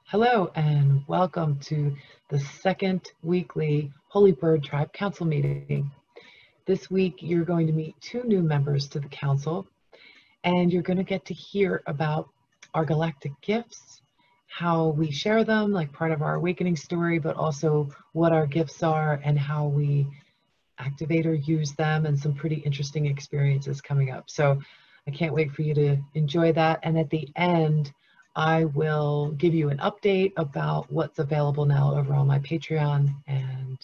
Hello and welcome to the second weekly Holy Bird Tribe Council meeting. This week you're going to meet two new members to the council, and you're going to get to hear about our galactic gifts, how we share them like part of our awakening story, but also what our gifts are and how we activate or use them, and some pretty interesting experiences coming up. So I can't wait for you to enjoy that. And at the end, I will give you an update about what's available now over on my Patreon, and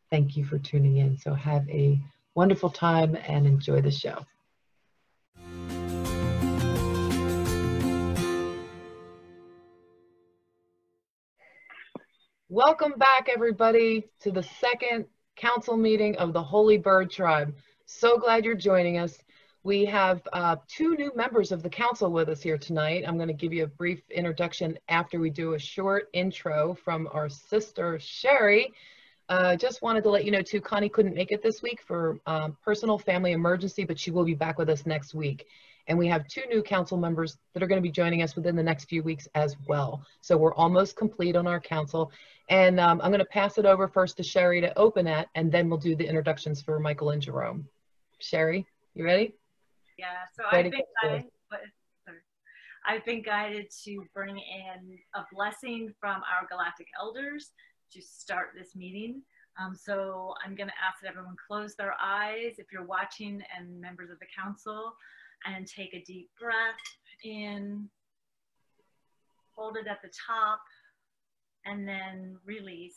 thank you for tuning in. So have a wonderful time and enjoy the show. Welcome back, everybody, to the second council meeting of the Holy Bird Tribe. So glad you're joining us. We have two new members of the council with us here tonight. I'm going to give you a brief introduction after we do a short intro from our sister, Sherry. Just wanted to let you know, too, Connie couldn't make it this week for personal family emergency, but she will be back with us next week. And we have two new council members that are going to be joining us within the next few weeks as well. So we're almost complete on our council. And I'm going to pass it over first to Sherry to open it, and then we'll do the introductions for Michael and Jerome. Sherry, you ready? Yeah, so I've been guided to bring in a blessing from our galactic elders to start this meeting. So I'm going to ask that everyone close their eyes if you're watching and members of the council, and take a deep breath in, hold it at the top, and then release.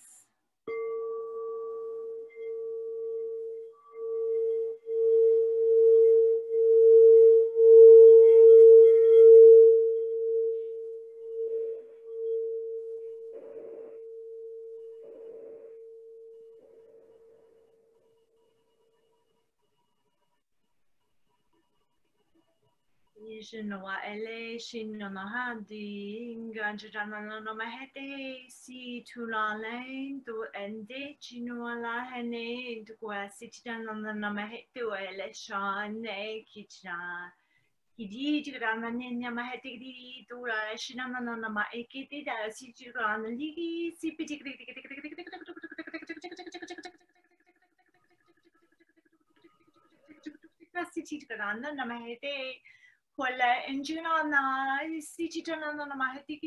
Shinoa ele shinono handi ganjana no mahete si tulane to ende chinoa la hene to kwasitana no mahete ele shane kichna hidi tirana nenya mahete di to shinana no maekiti da si tirana ligi si piti si tirana no mahete Wala enjina na si chitana na mahati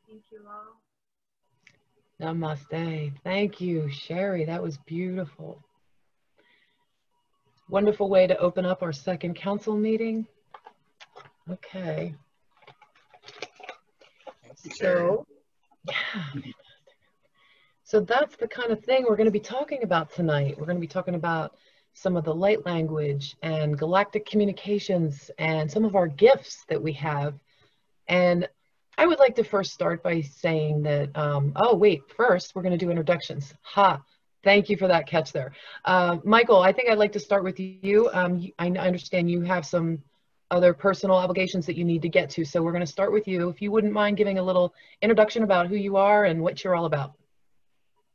Thank you all. Namaste. Thank you, Sherry. That was beautiful. Wonderful way to open up our second council meeting. Okay. So that's the kind of thing we're going to be talking about tonight. We're going to be talking about some of the light language and galactic communications and some of our gifts that we have. And I would like to first start by saying that, first we're going to do introductions. Thank you for that catch there. Michael, I think I'd like to start with you. I understand you have some other personal obligations that you need to get to, so we're going to start with you. If you wouldn't mind giving a little introduction about who you are and what you're all about.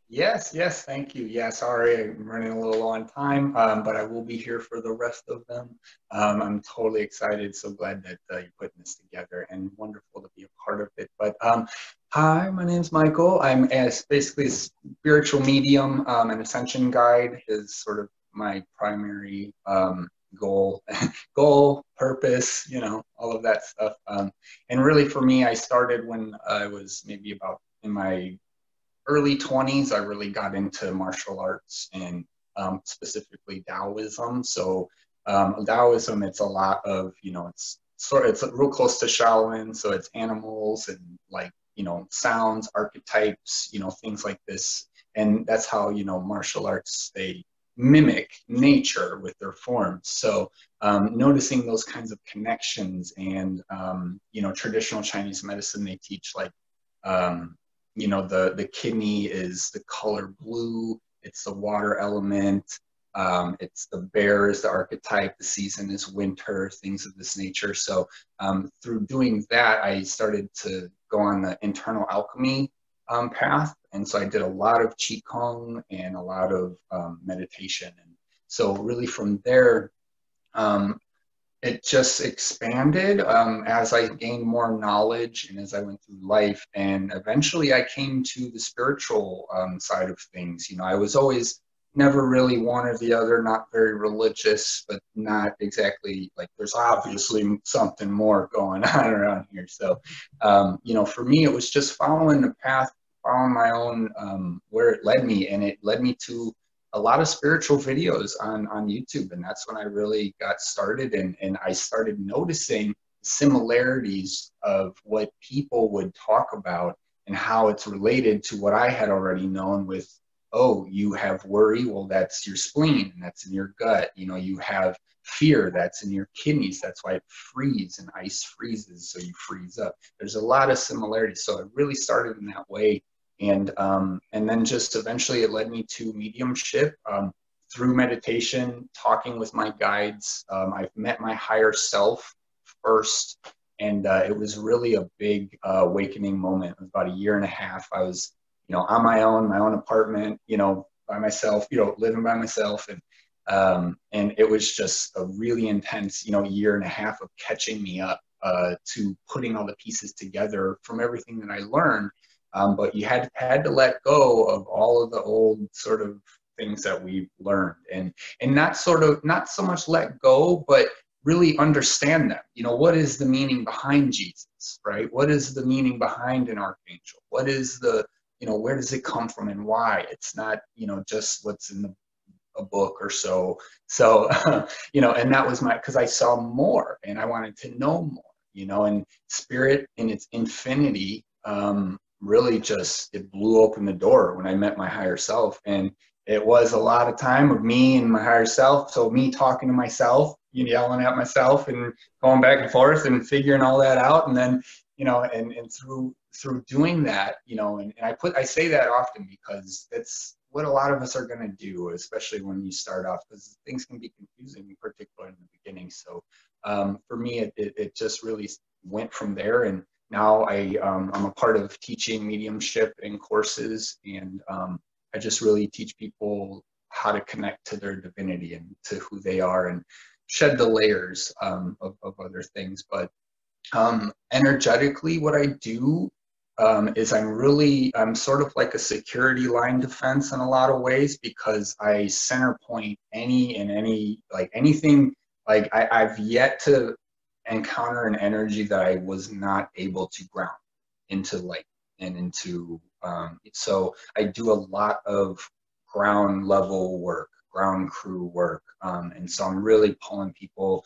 Yes, thank you. Yeah, sorry, I'm running a little on time, but I will be here for the rest of them. I'm totally excited, so glad that you're putting this together, and wonderful to be a part of it. But hi, my name is Michael. I'm basically a spiritual medium. An ascension guide is sort of my primary goal, purpose, all of that stuff. And really for me, I started when I was maybe about in my early 20s. I really got into martial arts and specifically Taoism. So Taoism, it's a lot of, it's real close to Shaolin. So it's animals and sounds, archetypes, things like this. And that's how, martial arts, they mimic nature with their forms. So noticing those kinds of connections, and traditional Chinese medicine, they teach like the kidney is the color blue, it's the water element, it's the bear is the archetype, the season is winter, things of this nature. So through doing that, I started to go on the internal alchemy path. And so I did a lot of Qigong and a lot of meditation. And so really from there, it just expanded as I gained more knowledge and as I went through life. And eventually I came to the spiritual side of things. I was always never really one or the other, not very religious, but not exactly like there's obviously something more going on around here. So, for me, it was just following the path, following my own, where it led me. And it led me to a lot of spiritual videos on YouTube. And that's when I really got started. And I started noticing similarities of what people would talk about and how it's related to what I had already known with, oh, you have worry, well, that's your spleen, and that's in your gut. You have fear, that's in your kidneys, that's why it freezes, and ice freezes, so you freeze up. There's a lot of similarities. So it really started in that way. And then just eventually it led me to mediumship through meditation, talking with my guides. I've met my higher self first, and it was really a big awakening moment. It was about 1.5 years. I was, on my own apartment, by myself, living by myself. And it was just a really intense, 1.5 years of catching me up to putting all the pieces together from everything that I learned. But you had to let go of all of the old sort of things that we've learned, and not so much let go, but really understand them. What is the meaning behind Jesus, right? What is the meaning behind an archangel? What is the, where does it come from and why? It's not, just what's in a book or so. So, and that was because I saw more and I wanted to know more, and spirit in its infinity, really just, it blew open the door when I met my higher self. And it was a lot of time of me and my higher self. So me talking to myself, yelling at myself and going back and forth and figuring all that out. And then, and through doing that, and I say that often because it's what a lot of us are going to do, especially when you start off, because things can be confusing, particularly in the beginning. So for me, it just really went from there. And now I'm a part of teaching mediumship in courses, and I just really teach people how to connect to their divinity and to who they are, and shed the layers of other things. But energetically, what I do is I'm sort of like a security line defense in a lot of ways, because I center point anything. Like I've yet to encounter an energy that I was not able to ground into light and into, so I do a lot of ground level work, ground crew work. And so I'm really pulling people,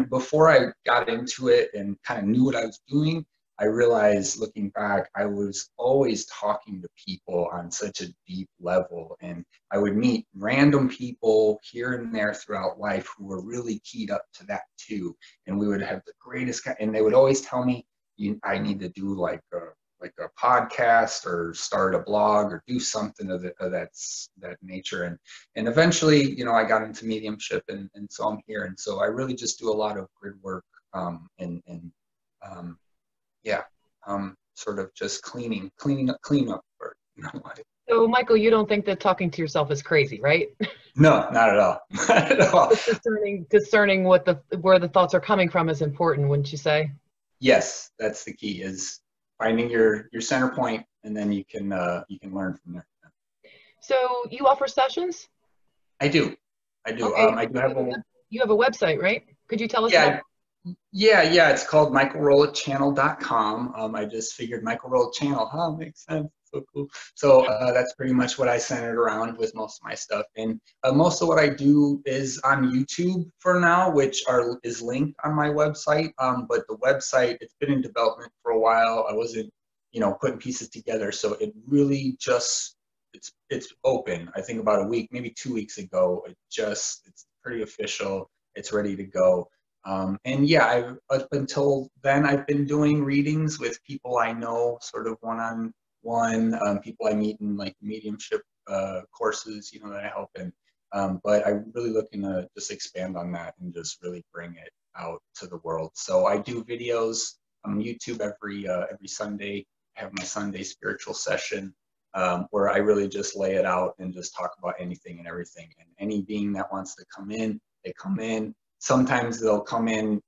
before I got into it and kind of knew what I was doing, I realized looking back, I was always talking to people on such a deep level, and I would meet random people here and there throughout life who were really keyed up to that too. And we would have the greatest, and they would always tell me, I need to do like a podcast or start a blog or do something of that nature. And eventually, I got into mediumship, and so I'm here. And so I really just do a lot of grid work, sort of just cleaning up work. So Michael, you don't think that talking to yourself is crazy, right? No, not at all. Not at all. Discerning where the thoughts are coming from is important, wouldn't you say? Yes, that's the key, is finding your center point, and then you can learn from there. So you offer sessions? I do. Okay. I do have you have a website, right? Could you tell us? Yeah. It's called michaelrollachannel.com. I just figured Michael Rolla Channel, makes sense. So cool. So that's pretty much what I centered around with most of my stuff. And most of what I do is on YouTube for now, which is linked on my website. But the website, it's been in development for a while. I wasn't, putting pieces together. So it really just it's open. I think about a week, maybe 2 weeks ago. It's pretty official. It's ready to go. And yeah, up until then, I've been doing readings with people I know, sort of one-on-one, people I meet in like mediumship courses, you know, that I help in. But I'm really looking to just expand on that and just really bring it out to the world. So I do videos on YouTube every Sunday. I have my Sunday spiritual session where I really just lay it out and just talk about anything and everything. And any being that wants to come in, they come in. Sometimes they'll come in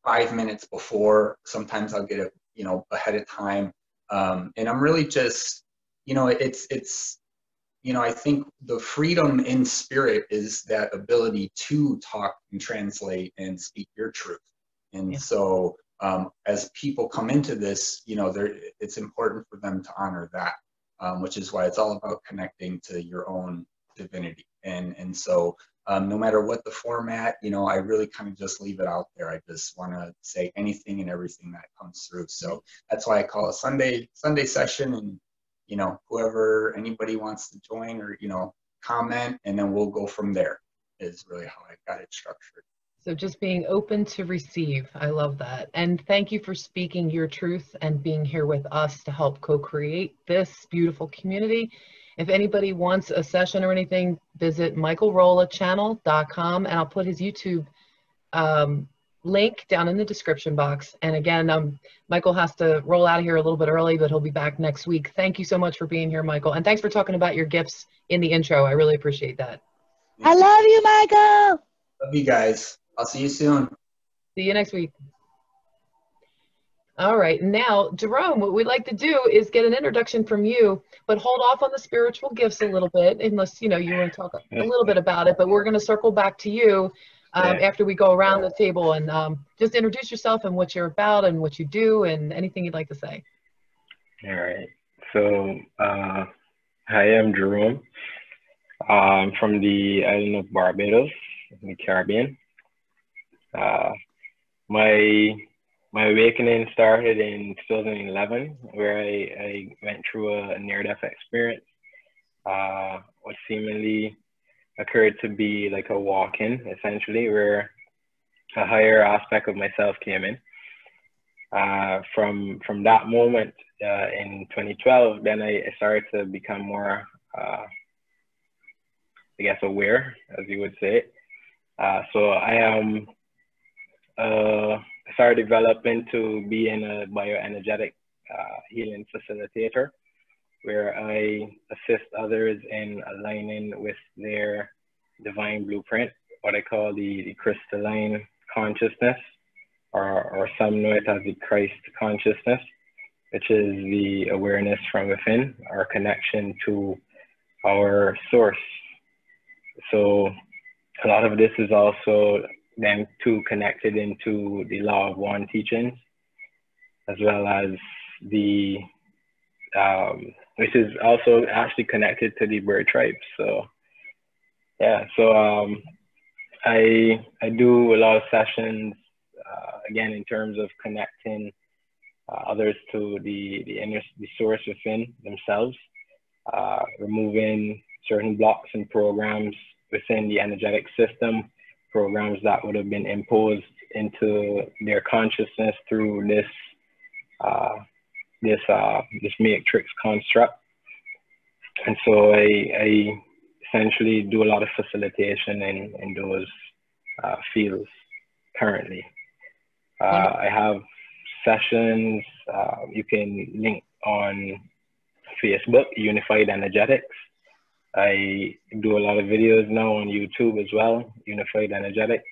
5 minutes before. Sometimes I'll get it, you know, ahead of time. And I'm really just, you know, it's you know, I think the freedom in spirit is that ability to talk and translate and speak your truth. And so as people come into this, you know, it's important for them to honor that, which is why it's all about connecting to your own divinity. And so no matter what the format, you know, I really kind of just leave it out there. I just want to say anything and everything that comes through. So that's why I call a Sunday session, and you know, anybody wants to join or, you know, comment, and then we'll go from there is really how I got it structured. So just being open to receive. I love that. And thank you for speaking your truth and being here with us to help co-create this beautiful community. If anybody wants a session or anything, visit michaelrollachannel.com, and I'll put his YouTube link down in the description box. And again, Michael has to roll out of here a little bit early, but he'll be back next week. Thank you so much for being here, Michael. And thanks for talking about your gifts in the intro. I really appreciate that. I love you, Michael. Love you guys. I'll see you soon. See you next week. All right, now, Jerome, what we'd like to do is get an introduction from you, but hold off on the spiritual gifts a little bit, unless, you know, you want to talk a little bit about it, but we're going to circle back to you after we go around the table, and just introduce yourself and what you're about and what you do and anything you'd like to say. All right. So, hi, I'm Jerome. I'm from the island of Barbados, in the Caribbean. My awakening started in 2011, where I went through a near-death experience, what seemingly occurred to be like a walk-in, essentially, where a higher aspect of myself came in. From that moment in 2012, then I started to become more, I guess, aware, as you would say. So I started developing to being a bioenergetic healing facilitator, where I assist others in aligning with their divine blueprint, what I call the crystalline consciousness, or some know it as the Christ consciousness, which is the awareness from within, our connection to our source. So a lot of this is also then too connected into the Law of One teachings, as well as the which is also actually connected to the bird tribes. So yeah, so I do a lot of sessions again in terms of connecting others to the source within themselves, removing certain blocks and programs within the energetic system, programs that would have been imposed into their consciousness through this matrix construct. And so I essentially do a lot of facilitation in those fields currently. I have sessions, you can link on Facebook, Unified Energetics. I do a lot of videos now on YouTube as well, Unified Energetics.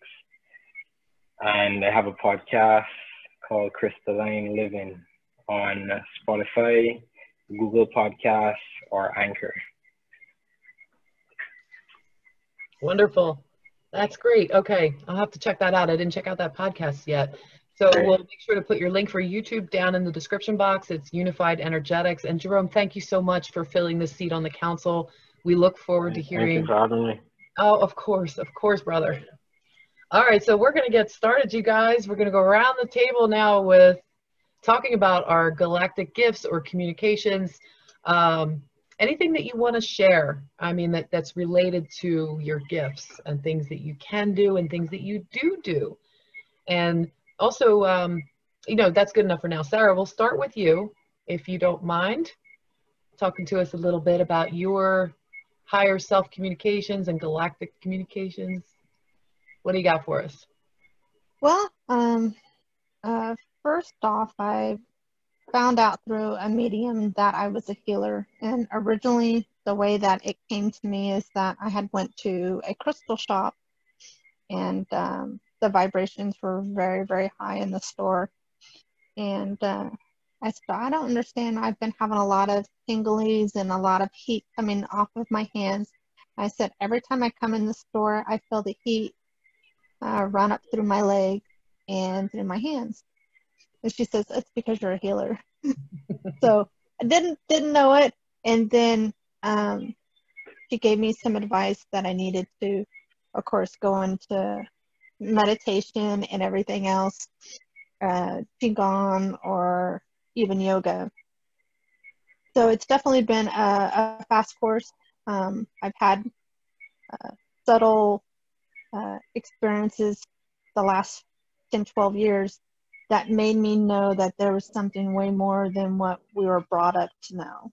And I have a podcast called Crystalline Living on Spotify, Google Podcasts, or Anchor. Wonderful. That's great. Okay, I'll have to check that out. I didn't check out that podcast yet. So we'll make sure to put your link for YouTube down in the description box. It's Unified Energetics. And Jerome, thank you so much for filling this seat on the council. We look forward to hearing. Thank you for having me. Oh, of course, brother. All right, so we're going to get started, you guys. We're going to go around the table now with talking about our galactic gifts or communications. And anything that you want to share, I mean, that's related to your gifts and things that you can do and things that you do. And also, you know, that's good enough for now. Sarah, we'll start with you, if you don't mind, talking to us a little bit about your higher self communications and galactic communications. What do you got for us? Well, first off, I found out through a medium that I was a healer. And originally, the way that it came to me is that I had went to a crystal shop, and the vibrations were very, very high in the store. And I said, I don't understand. I've been having a lot of tinglies and a lot of heat coming off of my hands. I said, every time I come in the store, I feel the heat run up through my leg and through my hands. And she says, it's because you're a healer. So I didn't know it. And then she gave me some advice that I needed to, of course, go into meditation and everything else, Qigong or even yoga. So it's definitely been a fast course. I've had subtle experiences the last 10, 12 years that made me know that there was something way more than what we were brought up to know.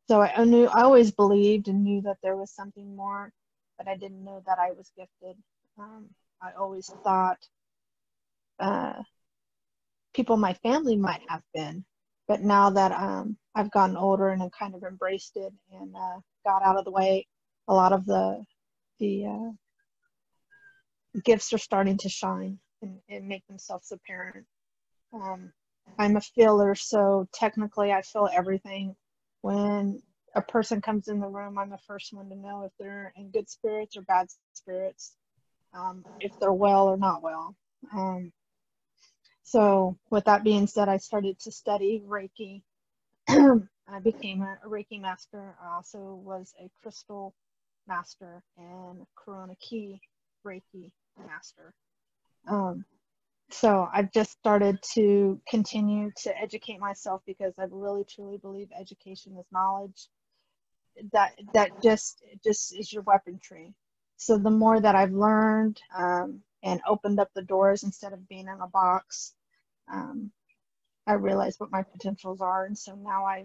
So I always believed and knew that there was something more, but I didn't know that I was gifted. I always thought people in my family might have been, but now that I've gotten older and I've kind of embraced it and got out of the way, a lot of the gifts are starting to shine and make themselves apparent. I'm a feeler, so technically I feel everything. When a person comes in the room, I'm the first one to know if they're in good spirits or bad spirits, if they're well or not well. So with that being said, I started to study Reiki. I became a Reiki master. I also was a crystal master and Corona Key Reiki master. So I've just started to continue to educate myself because I really truly believe education is knowledge. That just is your weaponry. So the more that I've learned and opened up the doors instead of being in a box, I realize what my potentials are, and so now I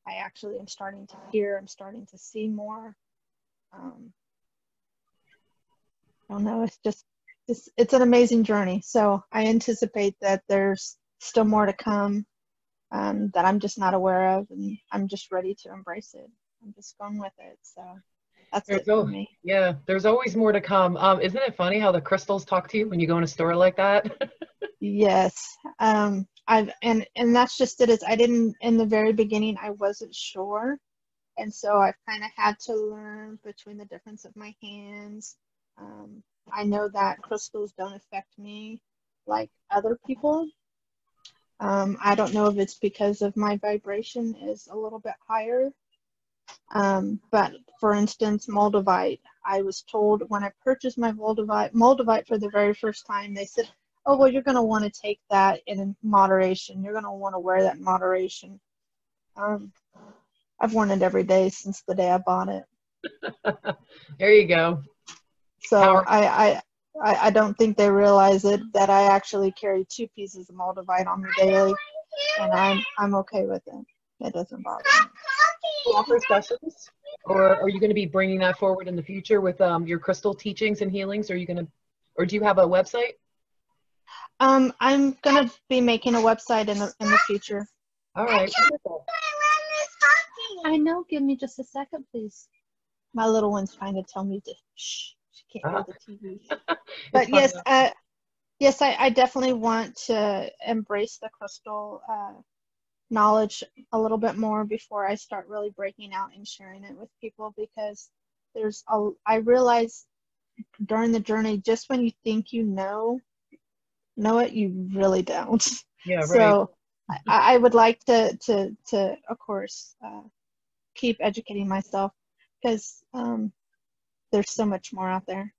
actually am starting to hear. I'm starting to see more. I don't know. It's an amazing journey. So I anticipate that there's still more to come that I'm just not aware of, and I'm just ready to embrace it. I'm just going with it. So that's it for me. Yeah, there's always more to come. Isn't it funny how the crystals talk to you when you go in a store like that? Yes. And that's just it. Is I didn't, in the very beginning, I wasn't sure. And so I've kind of had to learn between the difference of my hands. I know that crystals don't affect me like other people. I don't know if it's because of my vibration is a little bit higher. But for instance, moldavite, I was told when I purchased my moldavite for the very first time, they said, oh, well, you're going to want to take that in moderation. You're going to want to wear that in moderation. I've worn it every day since the day I bought it. There you go. So I don't think they realize it, that I actually carry 2 pieces of moldavite on me daily, and I'm okay with it. It doesn't bother me. Do you offer sessions, or are you going to be bringing that forward in the future with your crystal teachings and healings? Are you going to, or do you have a website? I'm going to be making a website in the future. All right. Wonderful. I know. Give me just a second, please. My little one's trying to tell me to shh. She can't hear the TV. But yes, yes, I definitely want to embrace the crystal knowledge a little bit more before I start really breaking out and sharing it with people, because I realize during the journey, just when you think you know it, you really don't. Yeah, right. So I would like to of course keep educating myself, because there's so much more out there.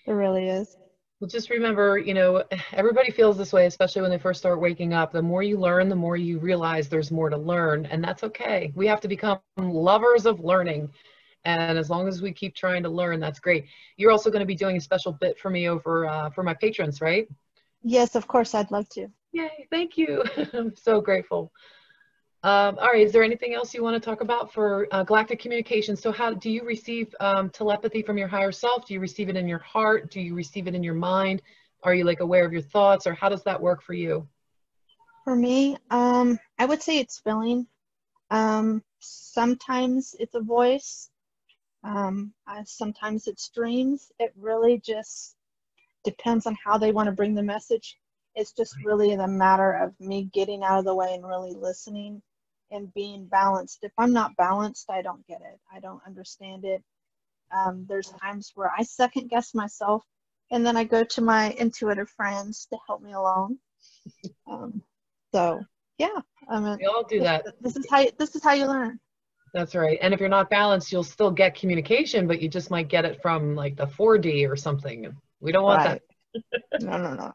There really is. Well, just remember, you know, everybody feels this way, especially when they first start waking up. The more you learn, the more you realize there's more to learn, and that's okay. We have to become lovers of learning. And as long as we keep trying to learn, that's great. You're also going to be doing a special bit for me over for my patrons, right? Yes, of course, I'd love to. Yay, thank you. I'm so grateful. All right, is there anything else you want to talk about for Galactic Communication? So how do you receive telepathy from your higher self? Do you receive it in your heart? Do you receive it in your mind? Are you like aware of your thoughts, or how does that work for you? For me, I would say it's feeling. Sometimes it's a voice. Sometimes it's dreams. It really just depends on how they want to bring the message. It's just really the matter of me getting out of the way and really listening and being balanced. If I'm not balanced, I don't get it. I don't understand it. There's times where I second guess myself, and then I go to my intuitive friends to help me along. So yeah, I mean, We all do that. This is how you learn. That's right. And if you're not balanced, you'll still get communication, but you just might get it from like the 4D or something. We don't want that. No.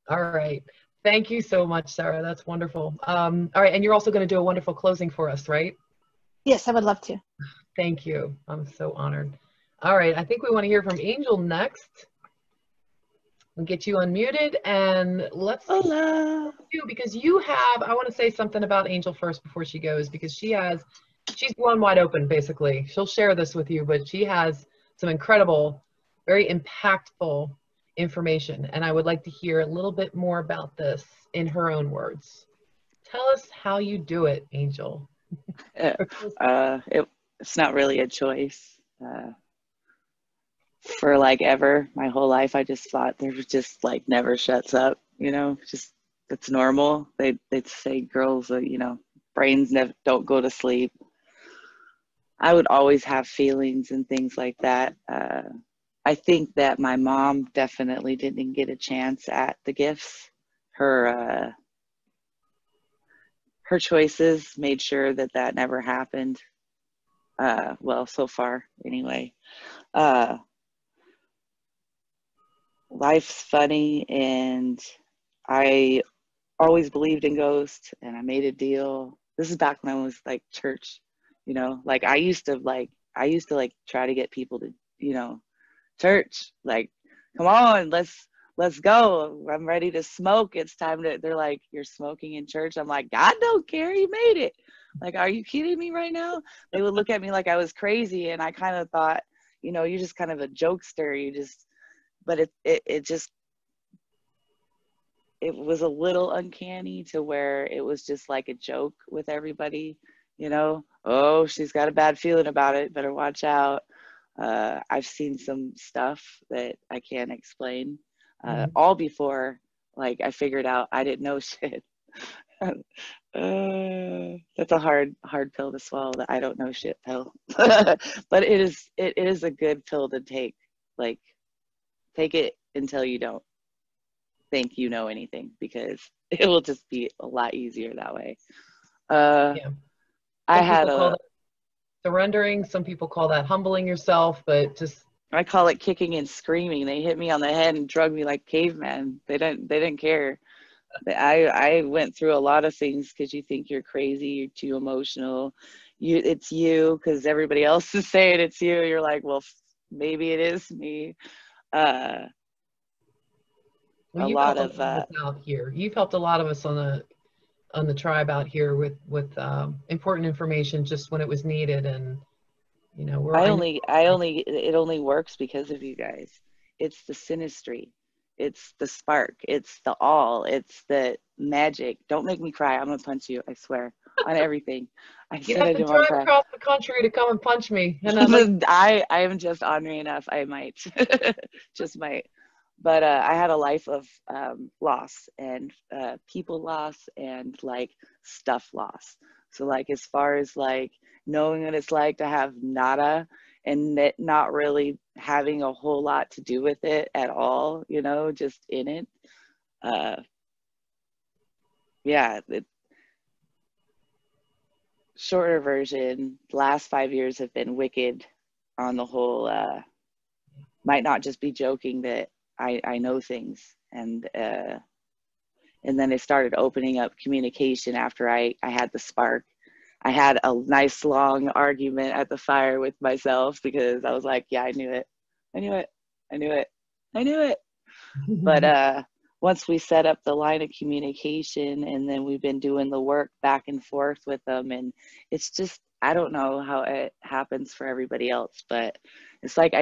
All right. Thank you so much, Sarah. That's wonderful. All right. And you're also going to do a wonderful closing for us, right? Yes, I would love to. Thank you. I'm so honored. All right. I think we want to hear from Angel next. We'll get you unmuted and let's Hola. you because you have, I want to say something about Angel first before she goes, because she's blown wide open, basically. She'll share this with you, but she has some incredible, very impactful information. And I would like to hear a little bit more about this in her own words. Tell us how you do it, Angel. It's not really a choice. For like ever, my whole life, I just thought there was just like never shuts up, you know, just it's normal. They'd say girls, you know, brains never don't go to sleep. I would always have feelings and things like that. I think that my mom definitely didn't get a chance at the gifts. Her choices made sure that that never happened. Well, so far anyway. Life's funny, and I always believed in ghosts, and I made a deal. This is back when I was like church, you know, like I used to try to get people to, you know, church, like, come on, let's go. I'm ready to smoke. It's time to, they're like, you're smoking in church. I'm like, God don't care, you made it. Like, are you kidding me right now? They would look at me like I was crazy, and I kind of thought, you know, you're just kind of a jokester. You just, but it was a little uncanny to where it was just like a joke with everybody, you know, oh, she's got a bad feeling about it, better watch out. I've seen some stuff that I can't explain, all before like I figured out I didn't know shit. That's a hard pill to swallow, that I don't know shit pill. But it is a good pill to take. Like, take it until you don't think you know anything, because it will just be a lot easier that way. Yeah. I had call that surrendering. Some people call that humbling yourself, but just, I call it kicking and screaming. They hit me on the head and drug me like caveman. They didn't care. I went through a lot of things because you think you're crazy, you're too emotional. It's you because everybody else is saying it's you. You're like, well, maybe it is me. well, you've helped a lot of us out here. You've helped a lot of us on the tribe out here with important information just when it was needed, and you know, it only works because of you guys. It's the synastry, it's the spark, it's the all, it's the magic. Don't make me cry. I'm gonna punch you, I swear, on everything. I said I didn't want to cry. Across the country to come and punch me, and I'm like, I am just ornery enough. I might, just might. But I had a life of loss, and people loss, and like stuff loss. So like, as far as like knowing what it's like to have nada and not really having a whole lot to do with it at all, you know, just in it. Yeah. Shorter version, last 5 years have been wicked on the whole. Might not just be joking that I know things. And then it started opening up communication after I had the spark. I had a nice long argument at the fire with myself because I was like, yeah, I knew it. I knew it. I knew it. I knew it. But once we set up the line of communication, and then we've been doing the work back and forth with them, and it's just, I don't know how it happens for everybody else, but it's like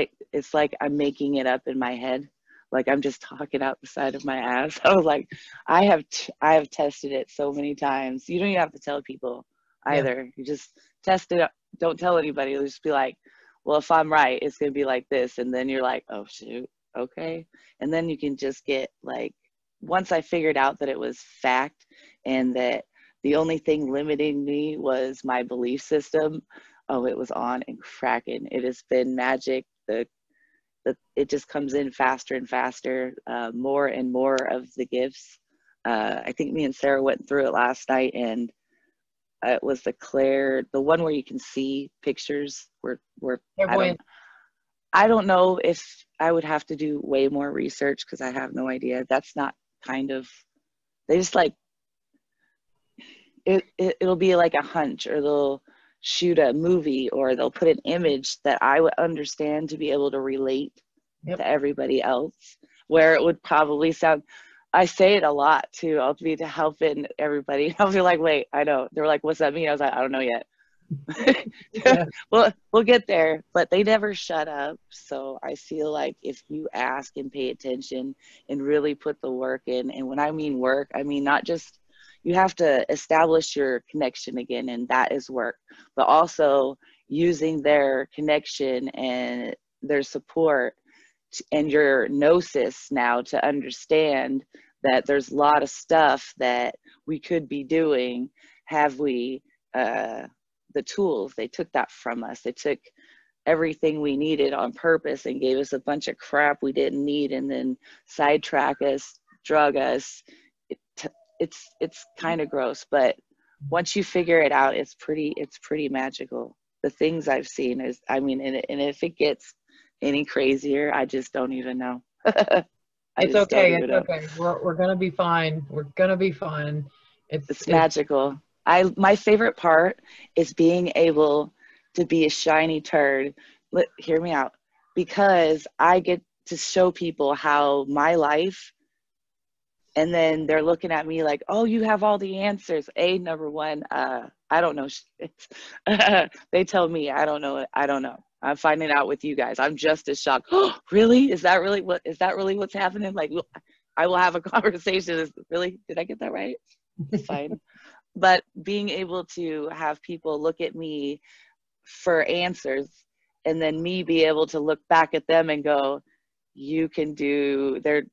I'm making it up in my head. Like I'm just talking out the side of my ass. I was like, I have tested it so many times. You don't even have to tell people either. Yeah. You just test it. Don't tell anybody. You'll just be like, well, if I'm right, it's going to be like this. And then you're like, oh shoot. Okay. And then you can just get like, once I figured out that it was fact and that the only thing limiting me was my belief system, oh, it was on and cracking. It has been magic. It just comes in faster and faster, more and more of the gifts. I think me and Sarah went through it last night, and it was the one where you can see pictures where I don't know if I would have to do way more research because I have no idea. That's not they just like, it'll be like a hunch, or they'll shoot a movie, or they'll put an image that I would understand to be able to relate to everybody else, where it would probably sound, I say it a lot too. I'll be helping everybody. I'll be like, wait, I know. They're like, what's that mean? I was like, I don't know yet. Yeah. We'll get there, but they never shut up. So I feel like if you ask and pay attention and really put the work in, and when I mean work, I mean not just, you have to establish your connection again, and that is work, but also using their connection and their support and your gnosis now to understand that there's a lot of stuff that we could be doing. Have we the tools? They took that from us. They took everything we needed on purpose and gave us a bunch of crap we didn't need, and then sidetrack us, drug us. It's kind of gross, but once you figure it out, it's pretty magical. The things I've seen is, I mean, and if it gets any crazier, I just don't even know. It's okay. It's okay. We're gonna be fine. We're gonna be fine. It's magical. My favorite part is being able to be a shiny turd. Hear me out, because I get to show people how my life, and then they're looking at me like, oh, you have all the answers. Number one, I don't know shit. They tell me I don't know it. I don't know. I'm finding out with you guys. I'm just as shocked. Oh, really? Is that really what's happening? Like, I will have a conversation. Really? Did I get that right? It's fine. But being able to have people look at me for answers, and then me be able to look back at them and go, you can do there.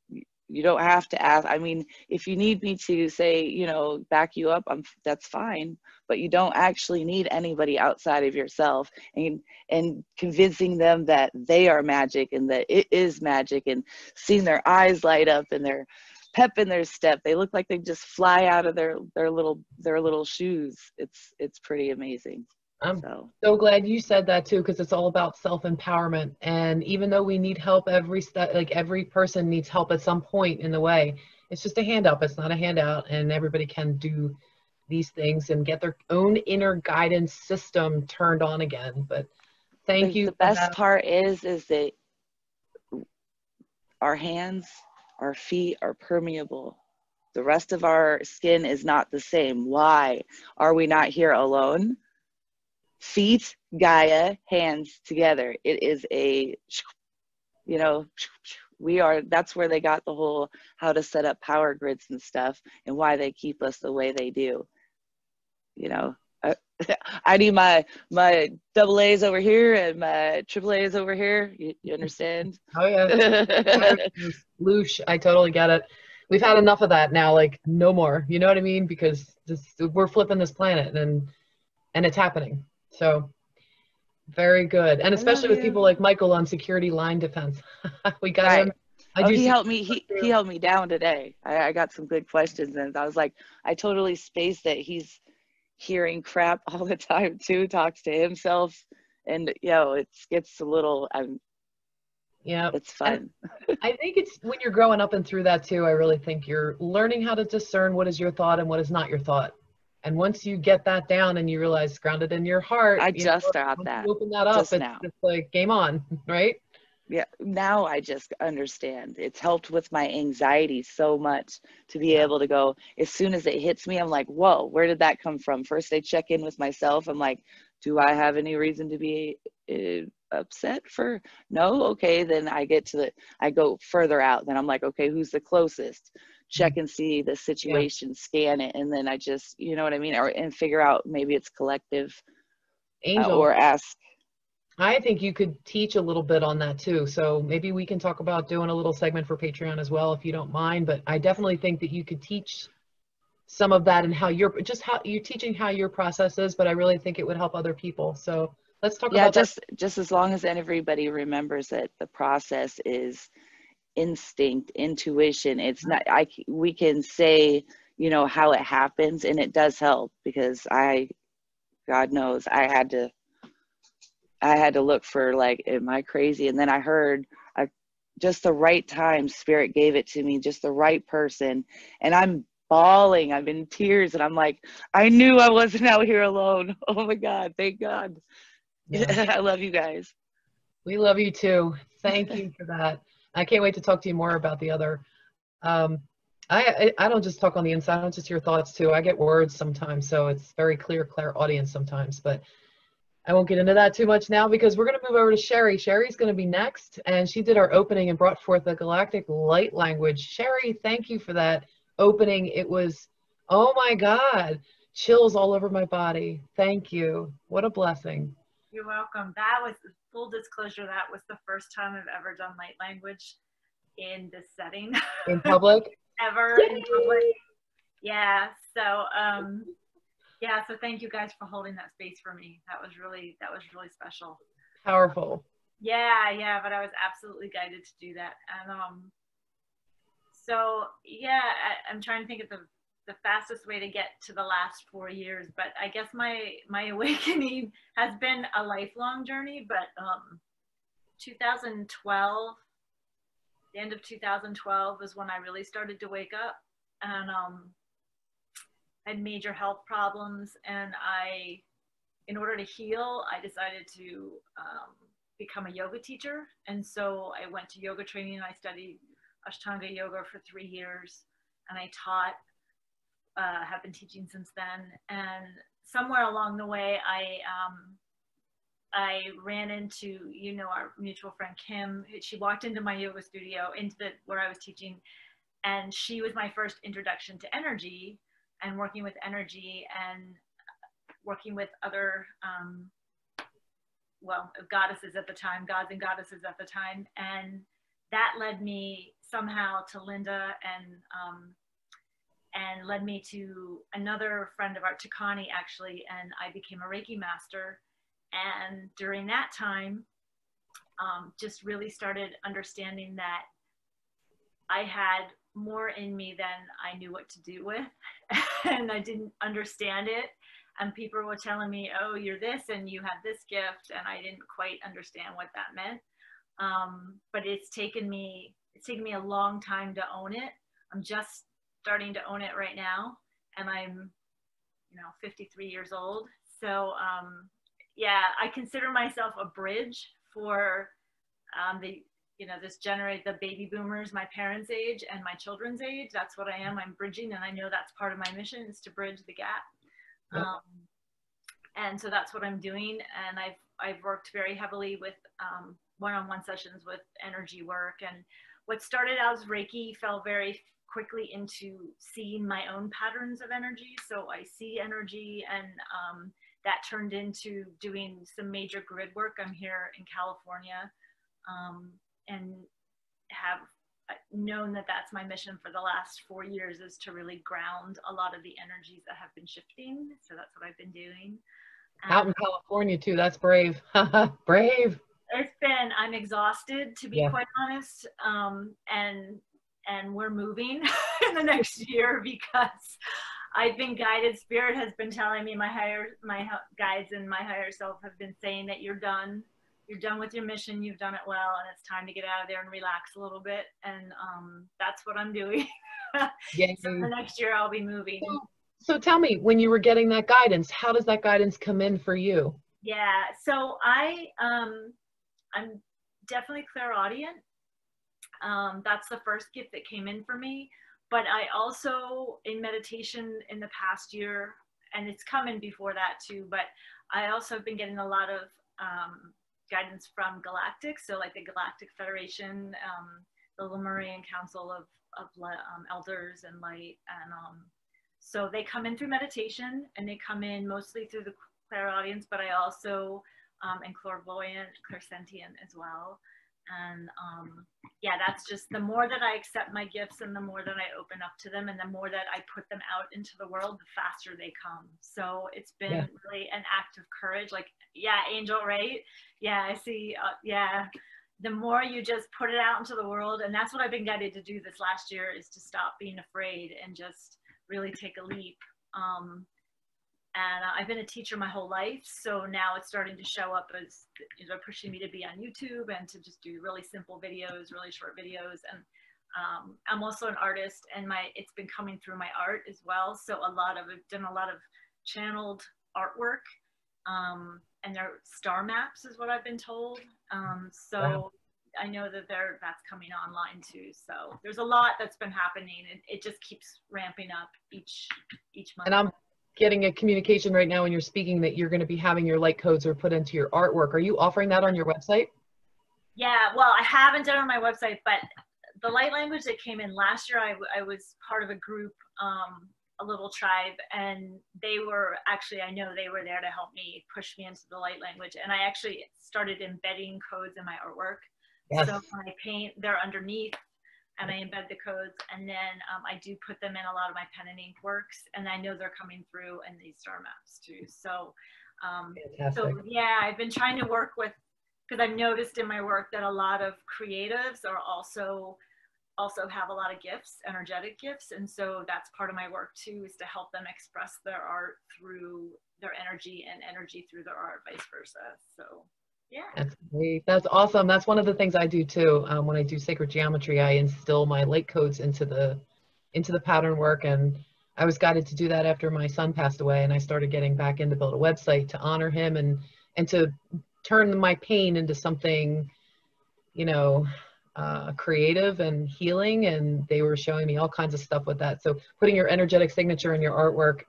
You don't have to ask. I mean, if you need me to say, back you up, that's fine. But you don't actually need anybody outside of yourself, and convincing them that they are magic and that it is magic, and seeing their eyes light up and their pep in their step. They look like they just fly out of their little shoes. It's pretty amazing. I'm so glad you said that too, because it's all about self-empowerment. And even though we need help every step, like every person needs help at some point in the way, it's just a hand up. It's not a handout, and everybody can do these things and get their own inner guidance system turned on again. But thank you. The best part is that our hands, our feet are permeable. The rest of our skin is not the same. Why are we not here alone? Feet, Gaia, hands together. It is that's where they got the whole how to set up power grids and stuff, and why they keep us the way they do. I need my double A's over here and my triple A's over here. You understand? Oh yeah. Loosh, I totally get it. We've had enough of that now. Like, no more. You know what I mean? Because we're flipping this planet, and it's happening. So very good. And especially with people like Michael on security line defense. We got him. He helped me. He held me down today. I got some good questions, and I was like, I totally spaced that he's hearing crap all the time too, talks to himself, and it gets a little Yeah. It's fun. I think it's when you're growing up and through that too, I really think you're learning how to discern what is your thought and what is not your thought. And once you get that down and you realize grounded in your heart, I you know, just got once that you open that up, just it's now. like game on, right? Yeah, now I just understand. It's helped with my anxiety so much to be Yeah. able to go, as soon as it hits me, I'm like, whoa, where did that come from? First, I check in with myself. I'm like, do I have any reason to be upset for? No? Okay, then I go further out. Then I'm like, okay, who's the closest? Check and see the situation, scan it, and then I just, you know what I mean? And figure out maybe it's collective, Angel, or ask. I think you could teach a little bit on that too. So maybe we can talk about doing a little segment for Patreon as well, if you don't mind. But I definitely think that you could teach some of that and how you're teaching how your process is, but I really think it would help other people. So let's talk Yeah, about that. just as long as everybody remembers that the process is instinct, intuition. It's not, we can say, you know, how it happens, and it does help, because God knows, I had to look for, like, am I crazy? And then I heard just the right time, Spirit gave it to me, just the right person. And I'm bawling, I'm in tears, and I'm like, I knew I wasn't out here alone. Oh my God, thank God. Yeah. I love you guys. We love you too. Thank you for that. I can't wait to talk to you more about the other. I don't just talk on the inside, I don't just hear thoughts too. I get words sometimes, so it's very clear audience sometimes, but I won't get into that too much now because we're going to move over to Sherry. Sherry's going to be next, and she did our opening and brought forth the Galactic light language. Sherry, thank you for that opening. It was, oh my God, chills all over my body. Thank you. What a blessing. You're welcome. That was, full disclosure, that was the first time I've ever done light language in this setting. In public? Ever. Yay! In public. Yeah. So, yeah. So thank you guys for holding that space for me. That was really special. Powerful. Yeah. But I was absolutely guided to do that. And, so yeah, I'm trying to think of the fastest way to get to the last 4 years, but I guess my awakening has been a lifelong journey. But 2012, the end of 2012 was when I really started to wake up, and I had major health problems, and in order to heal, I decided to become a yoga teacher. And so I went to yoga training, and I studied Ashtanga yoga for 3 years, and I taught. Have been teaching since then, and somewhere along the way, I ran into, our mutual friend Kim. She walked into my yoga studio, where I was teaching, and she was my first introduction to energy and working with energy and working with other, goddesses at the time, gods and goddesses at the time, and that led me somehow to Linda, and led me to another friend of ours, Takani, actually, and I became a Reiki master. And during that time, just really started understanding that I had more in me than I knew what to do with, and I didn't understand it. And people were telling me, oh, you're this, and you have this gift, and I didn't quite understand what that meant. But it's taken me a long time to own it. I'm just starting to own it right now, and I'm 53 years old. So yeah, I consider myself a bridge for the baby boomers, my parents' age and my children's age. That's what I am. I'm bridging, and I know that's part of my mission, is to bridge the gap. Yep. And so that's what I'm doing, and I've worked very heavily with one-on-one sessions with energy work, and what started out as Reiki fell very quickly into seeing my own patterns of energy. So I see energy, and that turned into doing some major grid work. I'm here in California, and have known that that's my mission for the last 4 years, is to really ground a lot of the energies that have been shifting. So that's what I've been doing. Out in California too, that's brave. Brave. I'm exhausted, to be quite honest. And we're moving in the next year, because I've been guided. Spirit has been telling me, my guides and my higher self have been saying that you're done. you're done with your mission, you've done it well, and it's time to get out of there and relax a little bit. And that's what I'm doing. Yay. So the next year I'll be moving. So tell me, when you were getting that guidance, how does that guidance come in for you? Yeah, so I'm definitely clairaudient. That's the first gift that came in for me. But I also, in meditation in the past year, and it's come in before that too, but I also have been getting a lot of guidance from Galactics, so like the Galactic Federation, the Lemurian Council of Elders and Light, and so they come in through meditation, and they come in mostly through the clairaudience, but I also am clairvoyant, clairsentient as well. And yeah, that's just, the more that I accept my gifts and the more that I open up to them and the more that I put them out into the world, the faster they come. So it's been really an act of courage. Like, yeah, Angel, right? Yeah, I see. Yeah, the more you just put it out into the world, and that's what I've been guided to do this last year, is to stop being afraid and just really take a leap. And I've been a teacher my whole life, so now it's starting to show up as, you know, pushing me to be on YouTube and to just do really simple videos, really short videos. And I'm also an artist, and it's been coming through my art as well. So I've done a lot of channeled artwork, and they're star maps is what I've been told. So wow. I know that that's coming online too. So there's a lot that's been happening, and it just keeps ramping up each month. And I'm getting a communication right now when you're speaking that you're going to be having your light codes or put into your artwork. Are you offering that on your website? Yeah, well, I haven't done it on my website, but the light language that came in last year, I was part of a group, a little tribe, and they were actually, I know they were there to help me push me into the light language. And I actually started embedding codes in my artwork. Yes. So when I paint, they're underneath, and I embed the codes, and then I do put them in a lot of my pen and ink works, and I know they're coming through in these star maps too. So, so yeah, I've been trying to work with, because I've noticed in my work that a lot of creatives are also have a lot of gifts, energetic gifts, and so that's part of my work too, is to help them express their art through their energy and energy through their art, vice versa. So. Yeah. That's great. That's awesome. That's one of the things I do too. When I do sacred geometry, I instill my light codes into the pattern work, and I was guided to do that after my son passed away, and I started getting back in to build a website to honor him and to turn my pain into something, you know, creative and healing. And they were showing me all kinds of stuff with that. So putting your energetic signature in your artwork,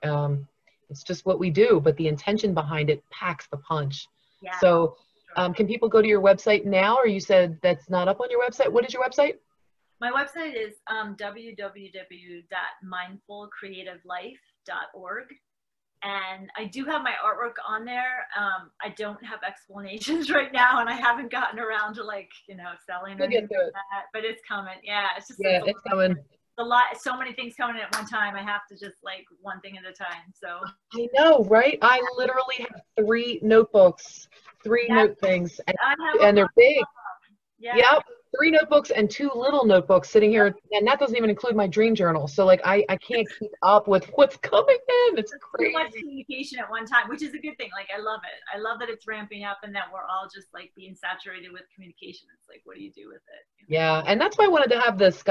it's just what we do, but the intention behind it packs the punch. Yeah. So can people go to your website now, or you said that's not up on your website? What is your website? My website is www.mindfulcreativelife.org. And I do have my artwork on there. I don't have explanations right now, and I haven't gotten around to, like, you know, selling or anything like that, but it's coming. Yeah, it's just, yeah, it's coming. So many things coming at one time. I have to just, like, one thing at a time. So I know, right? I literally have 3 notebooks, 3 note things, and they're big. Yeah. Yep, 3 notebooks and 2 little notebooks sitting here, and that doesn't even include my dream journal. So, like, I can't keep up with what's coming in. It's crazy. Too much communication at one time, which is a good thing. Like, I love it. I love that it's ramping up and that we're all just, like, being saturated with communication. It's like, what do you do with it? You know? Yeah, and that's why I wanted to have this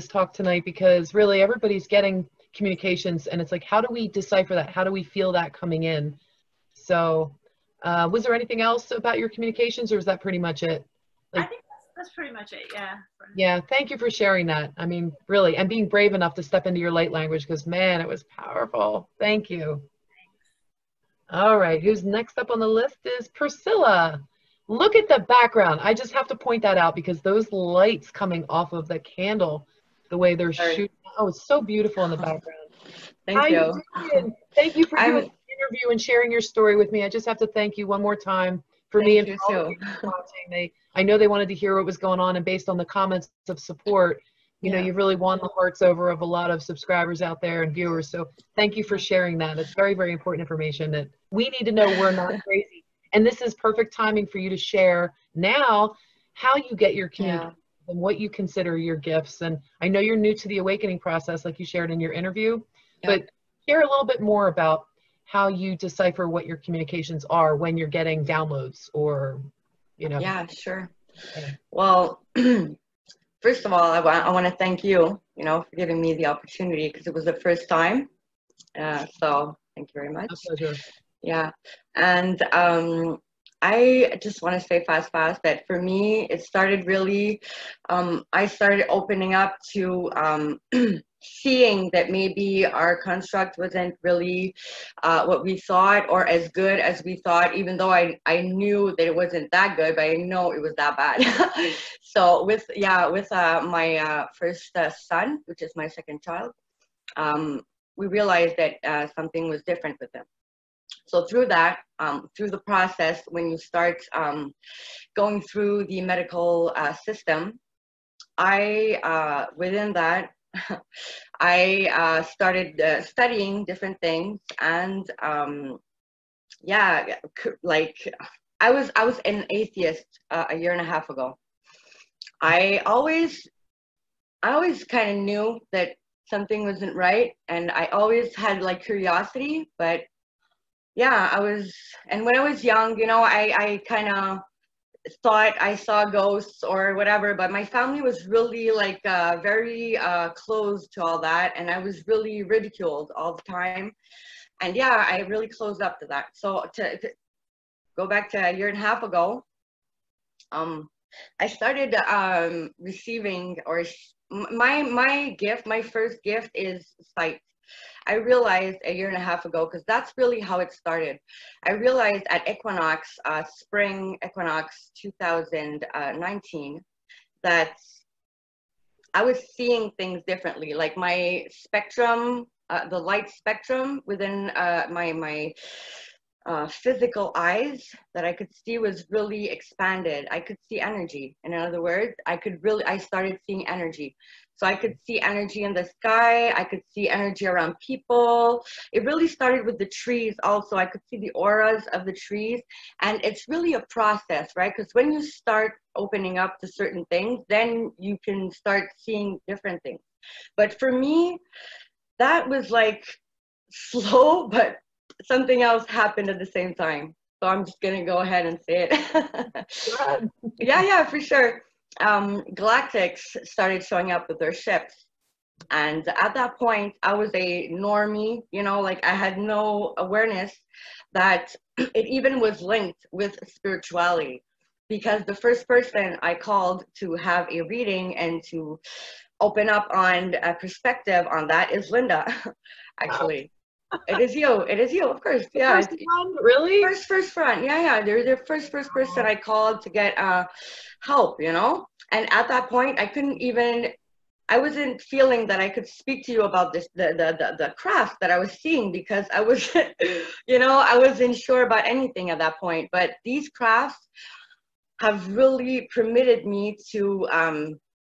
talk tonight, because really everybody's getting communications, and it's like, how do we decipher that? How do we feel that coming in? So was there anything else about your communications, or is that pretty much it? Like, I think that's pretty much it. Yeah. Yeah. Thank you for sharing that. I mean, really, and being brave enough to step into your light language, because man, it was powerful. Thank you. Thanks. All right. Who's next up on the list is Priscilla. Look at the background. I just have to point that out, because those lights coming off of the candle, the way they're shooting. Oh, it's so beautiful in the background. Thank you. Thank you for doing the interview and sharing your story with me. I just have to thank you one more time for me and for all of you watching. I know they wanted to hear what was going on, and based on the comments of support, you know, you've really won the hearts over of a lot of subscribers out there and viewers. So thank you for sharing that. It's very, very important information that we need to know. We're not crazy. And this is perfect timing for you to share now how you get your communication and what you consider your gifts. And I know you're new to the awakening process, like you shared in your interview, but share a little bit more about how you decipher what your communications are when you're getting downloads or, you know. Yeah, sure. Yeah. Well, first of all, I want to thank you, you know, for giving me the opportunity because it was the first time. So thank you very much. My pleasure. Yeah. And I just want to say fast that for me, it started really, I started opening up to seeing that maybe our construct wasn't really what we thought or as good as we thought, even though I knew that it wasn't that good, but I know it was that bad. So with my first son, which is my second child, we realized that something was different with him. So through that, through the process, when you start going through the medical system, within that, I started studying different things, and yeah, like I was an atheist a year and a half ago. I always kind of knew that something wasn't right, and I always had like curiosity, but yeah, and when I was young, you know, I kind of thought I saw ghosts or whatever, but my family was really like very closed to all that, and I was really ridiculed all the time. And yeah, I really closed up to that. So to go back to a year and a half ago, I started receiving, or my gift, my first gift is sight. I realized a year and a half ago, because that's really how it started. I realized at equinox, spring equinox 2019, that I was seeing things differently. Like my spectrum, the light spectrum within my physical eyes that I could see was really expanded. I could see energy. In other words, I started seeing energy. So I could see energy in the sky. I could see energy around people. It really started with the trees also. I could see the auras of the trees. And it's really a process, right? Because when you start opening up to certain things, then you can start seeing different things. But for me, that was like slow, but something else happened at the same time. So I'm just gonna go ahead and say it. Yeah, for sure. Galactics started showing up with their ships. And at that point, I was a normie, you know, like I had no awareness that it even was linked with spirituality. Because the first person I called to have a reading and to open up on a perspective on that is Linda, actually. It is you, of course. Yeah. First one, really? First front. Yeah. They're the first person I called to get help, you know? And at that point, I wasn't feeling that I could speak to you about this, the craft that I was seeing, because I wasn't, you know, I wasn't sure about anything at that point. But these crafts have really permitted me to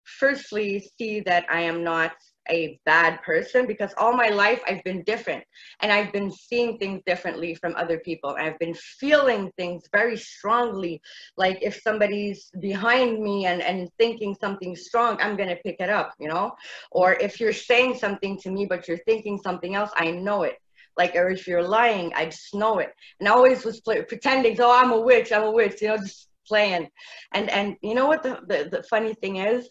firstly see that I am not a bad person, because all my life I've been different, and I've been seeing things differently from other people. I've been feeling things very strongly, like if somebody's behind me and thinking something strong, I'm gonna pick it up, you know? Or if you're saying something to me but you're thinking something else, I know it. Like, or if you're lying, I just know it. And I always was pretending, oh, I'm a witch, you know, just playing. And you know what the funny thing is?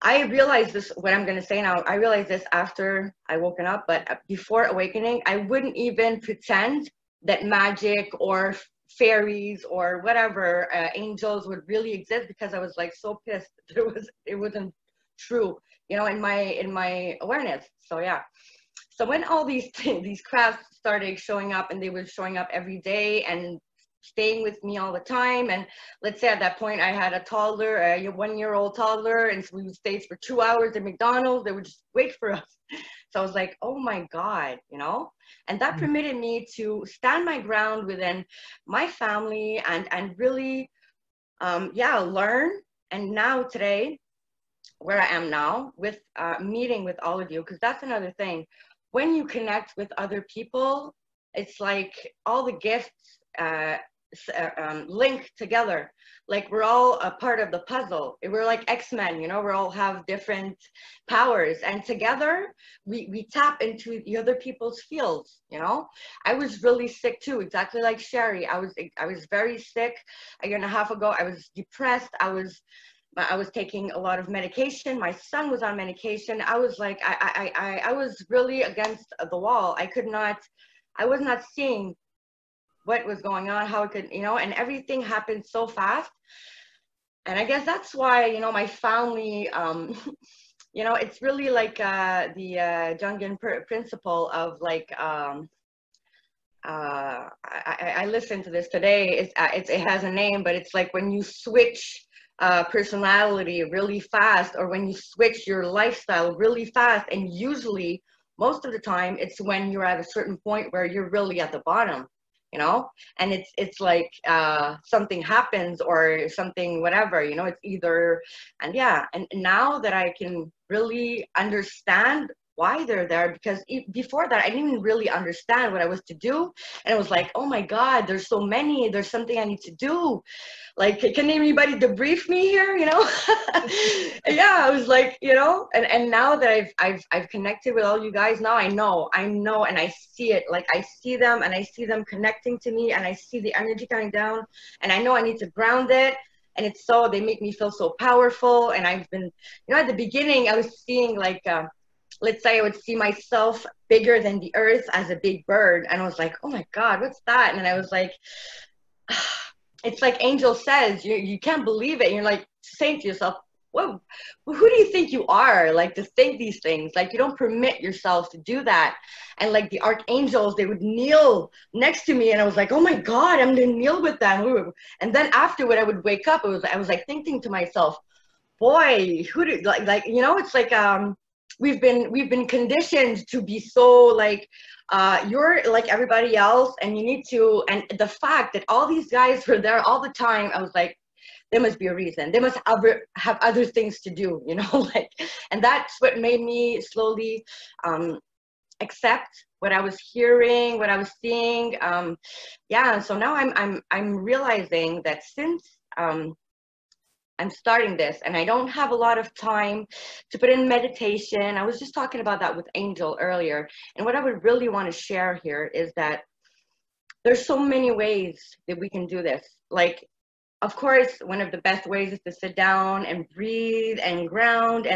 I realized this, what I'm going to say now, I realized this after I woken up, but before awakening, I wouldn't even pretend that magic or fairies or whatever, angels would really exist, because I was like so pissed that it wasn't true, you know, in my awareness. So yeah. So when all these crafts started showing up, and they were showing up every day and staying with me all the time, and let's say at that point I had a toddler, a 1-year-old toddler, and so we would stay for 2 hours at McDonald's. They would just wait for us. So I was like, oh my God, you know? And that permitted me to stand my ground within my family and really, learn. And now today, where I am now, with meeting with all of you, because that's another thing. When you connect with other people, it's like all the gifts link together. Like we're all a part of the puzzle. We're like X-Men, you know, we all have different powers, and together we tap into the other people's fields, you know. I was really sick too, exactly like Sherry. I was very sick a year and a half ago. I was depressed. I was taking a lot of medication. My son was on medication. I was like, I was really against the wall. I was not seeing what was going on, how it could, you know, and everything happened so fast. And I guess that's why, you know, my family, you know, it's really like the Jungian principle of like, I listened to this today. It has a name, but it's like when you switch personality really fast, or when you switch your lifestyle really fast, and usually most of the time it's when you're at a certain point where you're really at the bottom, you know, and it's like something happens or something, whatever, you know, it's either, and yeah, and now that I can really understand why they're there, because before that I didn't even really understand what I was to do, and it was like, oh my God, there's so many, there's something I need to do, like, can anybody debrief me here, you know? Yeah, I was like, you know, and now that I've connected with all you guys, now I know, and I see it, like I see them, and I see them connecting to me, and I see the energy coming down, and I know I need to ground it. And it's so, they make me feel so powerful. And I've been, you know, at the beginning I was seeing like, let's say I would see myself bigger than the earth as a big bird. And I was like, oh my God, what's that? And I was like, it's like Angel says, you can't believe it. And you're like saying to yourself, whoa, who do you think you are? Like, to think these things, like you don't permit yourself to do that. And like the archangels, they would kneel next to me. And I was like, oh my God, I'm gonna kneel with them. And then afterward, I would wake up. I was like thinking to myself, boy, who do, like, you know, it's like, we've been conditioned to be so like, you're like everybody else, and you need to, and the fact that all these guys were there all the time, I was like, there must be a reason. They must have other things to do, you know, like, and that's what made me slowly accept what I was hearing, what I was seeing. Yeah, so now I'm realizing that since I'm starting this, and I don't have a lot of time to put in meditation. I was just talking about that with Angel earlier. And what I would really want to share here is that there's so many ways that we can do this. Like, of course, one of the best ways is to sit down and breathe and ground.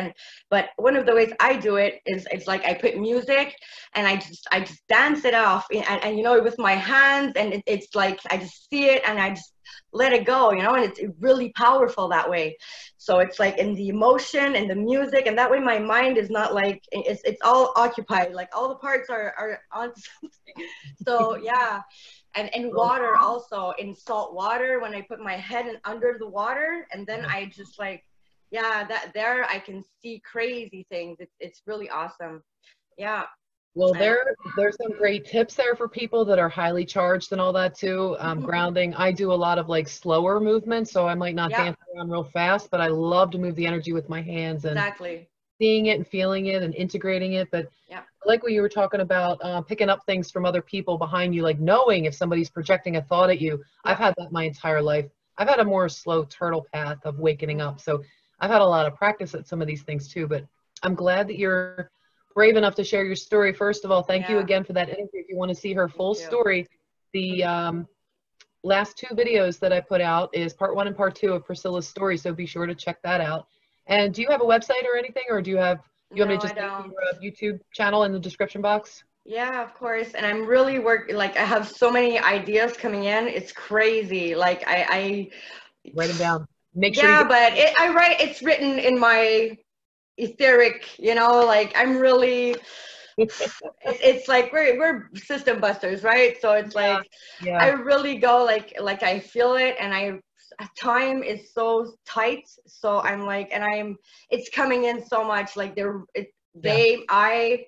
But one of the ways I do it is, it's like I put music and I just dance it off, and you know, with my hands, and it's like I just see it and I just let it go, you know, and it's really powerful that way. So it's like in the emotion and the music, and that way my mind is not like, it's all occupied, like all the parts are on something. So yeah. And water also, in salt water, when I put my head under the water, and then I just like, yeah, that there I can see crazy things. It's really awesome. Yeah. Well, there's some great tips there for people that are highly charged and all that too. Grounding. I do a lot of like slower movements, so I might not dance around real fast, but I love to move the energy with my hands, and exactly, seeing it and feeling it and integrating it. But yeah, I like what you were talking about, picking up things from other people behind you, like knowing if somebody's projecting a thought at you. I've had that my entire life. I've had a more slow turtle path of wakening up, so I've had a lot of practice at some of these things too. But I'm glad that you're brave enough to share your story. First of all, thank you again for that interview. If you want to see her full story, the last 2 videos that I put out is part 1 and part 2 of Priscilla's story, so be sure to check that out. And do you have a website or anything, or do you have, you want me to just link your YouTube channel in the description box? Yeah, of course. And I'm really like, I have so many ideas coming in. It's crazy. Like I write them down. Make sure. Yeah, but it's written in my etheric, you know, like I'm really, it's like we're system busters, right? So it's like, I really go like I feel it, and time is so tight, so I'm like, and it's coming in so much, like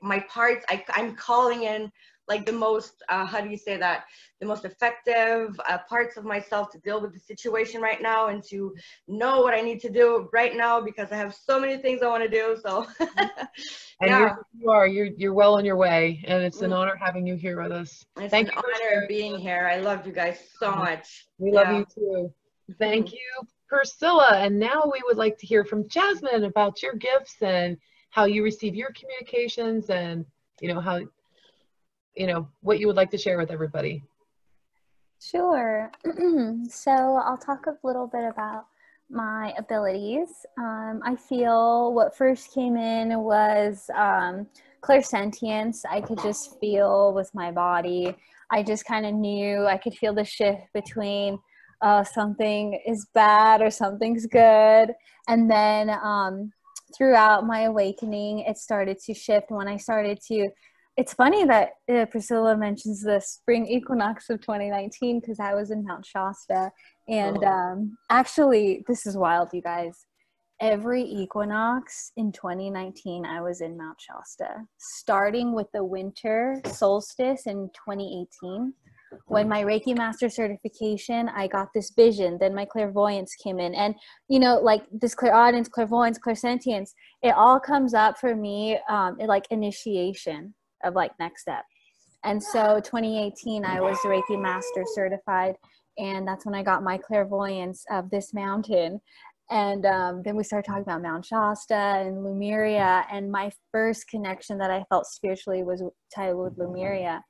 my parts, I'm calling in like the most, how do you say that, the most effective parts of myself to deal with the situation right now and to know what I need to do right now, because I have so many things I want to do. So And yeah, you're well on your way, and it's an honor having you here with us. it's Thank an you for honor sharing. being here. I love you guys so much. We love you too. Thank you, Priscilla. And now we would like to hear from Jasmine about your gifts and how you receive your communications, and how what you would like to share with everybody. Sure. So I'll talk a little bit about my abilities. I feel what first came in was clairsentience. I could just feel with my body. I just kind of knew. I could feel the shift between something is bad or something's good. And then throughout my awakening, it started to shift when I started to. It's funny that Priscilla mentions the spring equinox of 2019, because I was in Mount Shasta. And actually, this is wild, you guys. Every equinox in 2019, I was in Mount Shasta, starting with the winter solstice in 2018. When my Reiki Master certification, I got this vision. Then my clairvoyance came in. And, like this clairaudience, clairvoyance, clairsentience, it all comes up for me like initiation of like next step. And so 2018, I was Reiki Master certified. And that's when I got my clairvoyance of this mountain. And then we started talking about Mount Shasta and Lemuria. And my first connection that I felt spiritually was tied with Lemuria.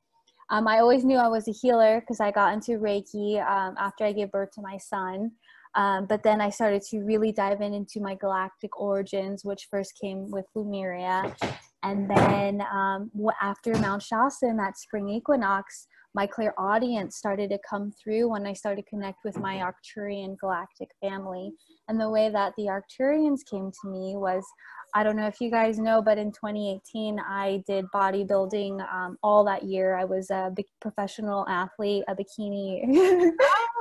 I always knew I was a healer because I got into Reiki after I gave birth to my son. But then I started to really dive into my galactic origins, which first came with Lemuria. And then after Mount Shasta and that spring equinox, my clairaudience started to come through when I started to connect with my Arcturian galactic family. And the way that the Arcturians came to me was, I don't know if you guys know, but in 2018, I did bodybuilding all that year. I was a big professional athlete, a bikini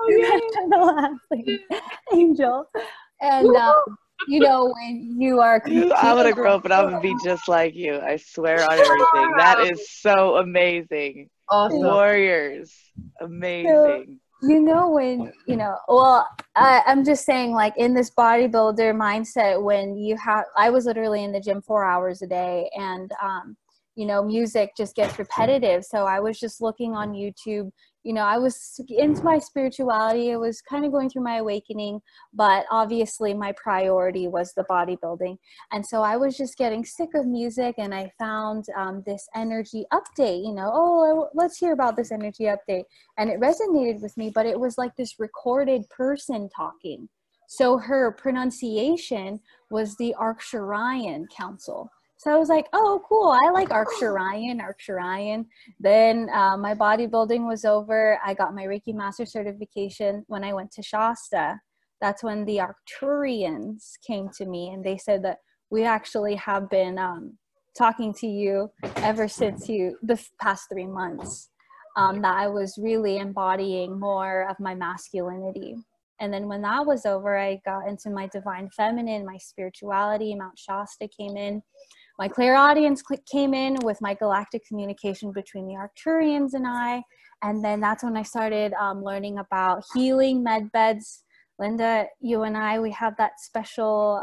professional athlete, Angel. And, when you are... I'm going to grow up and I'm going to be just like you. I swear on everything. That is so amazing. Awesome. Warriors. Amazing. So, I'm just saying, like, in this bodybuilder mindset, when I was literally in the gym 4 hours a day, and, music just gets repetitive. So I was just looking on YouTube, I was into my spirituality. I was kind of going through my awakening, but obviously my priority was the bodybuilding. And so I was just getting sick of music, and I found this energy update, let's hear about this energy update. And it resonated with me, but it was like this recorded person talking. So her pronunciation was the Arcturian Council. So I was like, oh, cool. I like Arcturian. Then my bodybuilding was over. I got my Reiki Master certification when I went to Shasta. That's when the Arcturians came to me, and they said that we actually have been talking to you ever since the past 3 months, that I was really embodying more of my masculinity. And then when that was over, I got into my divine feminine, my spirituality. Mount Shasta came in. My clairaudience came in with my galactic communication between the Arcturians and I. And then that's when I started learning about healing med beds. Linda, you and I, we have that special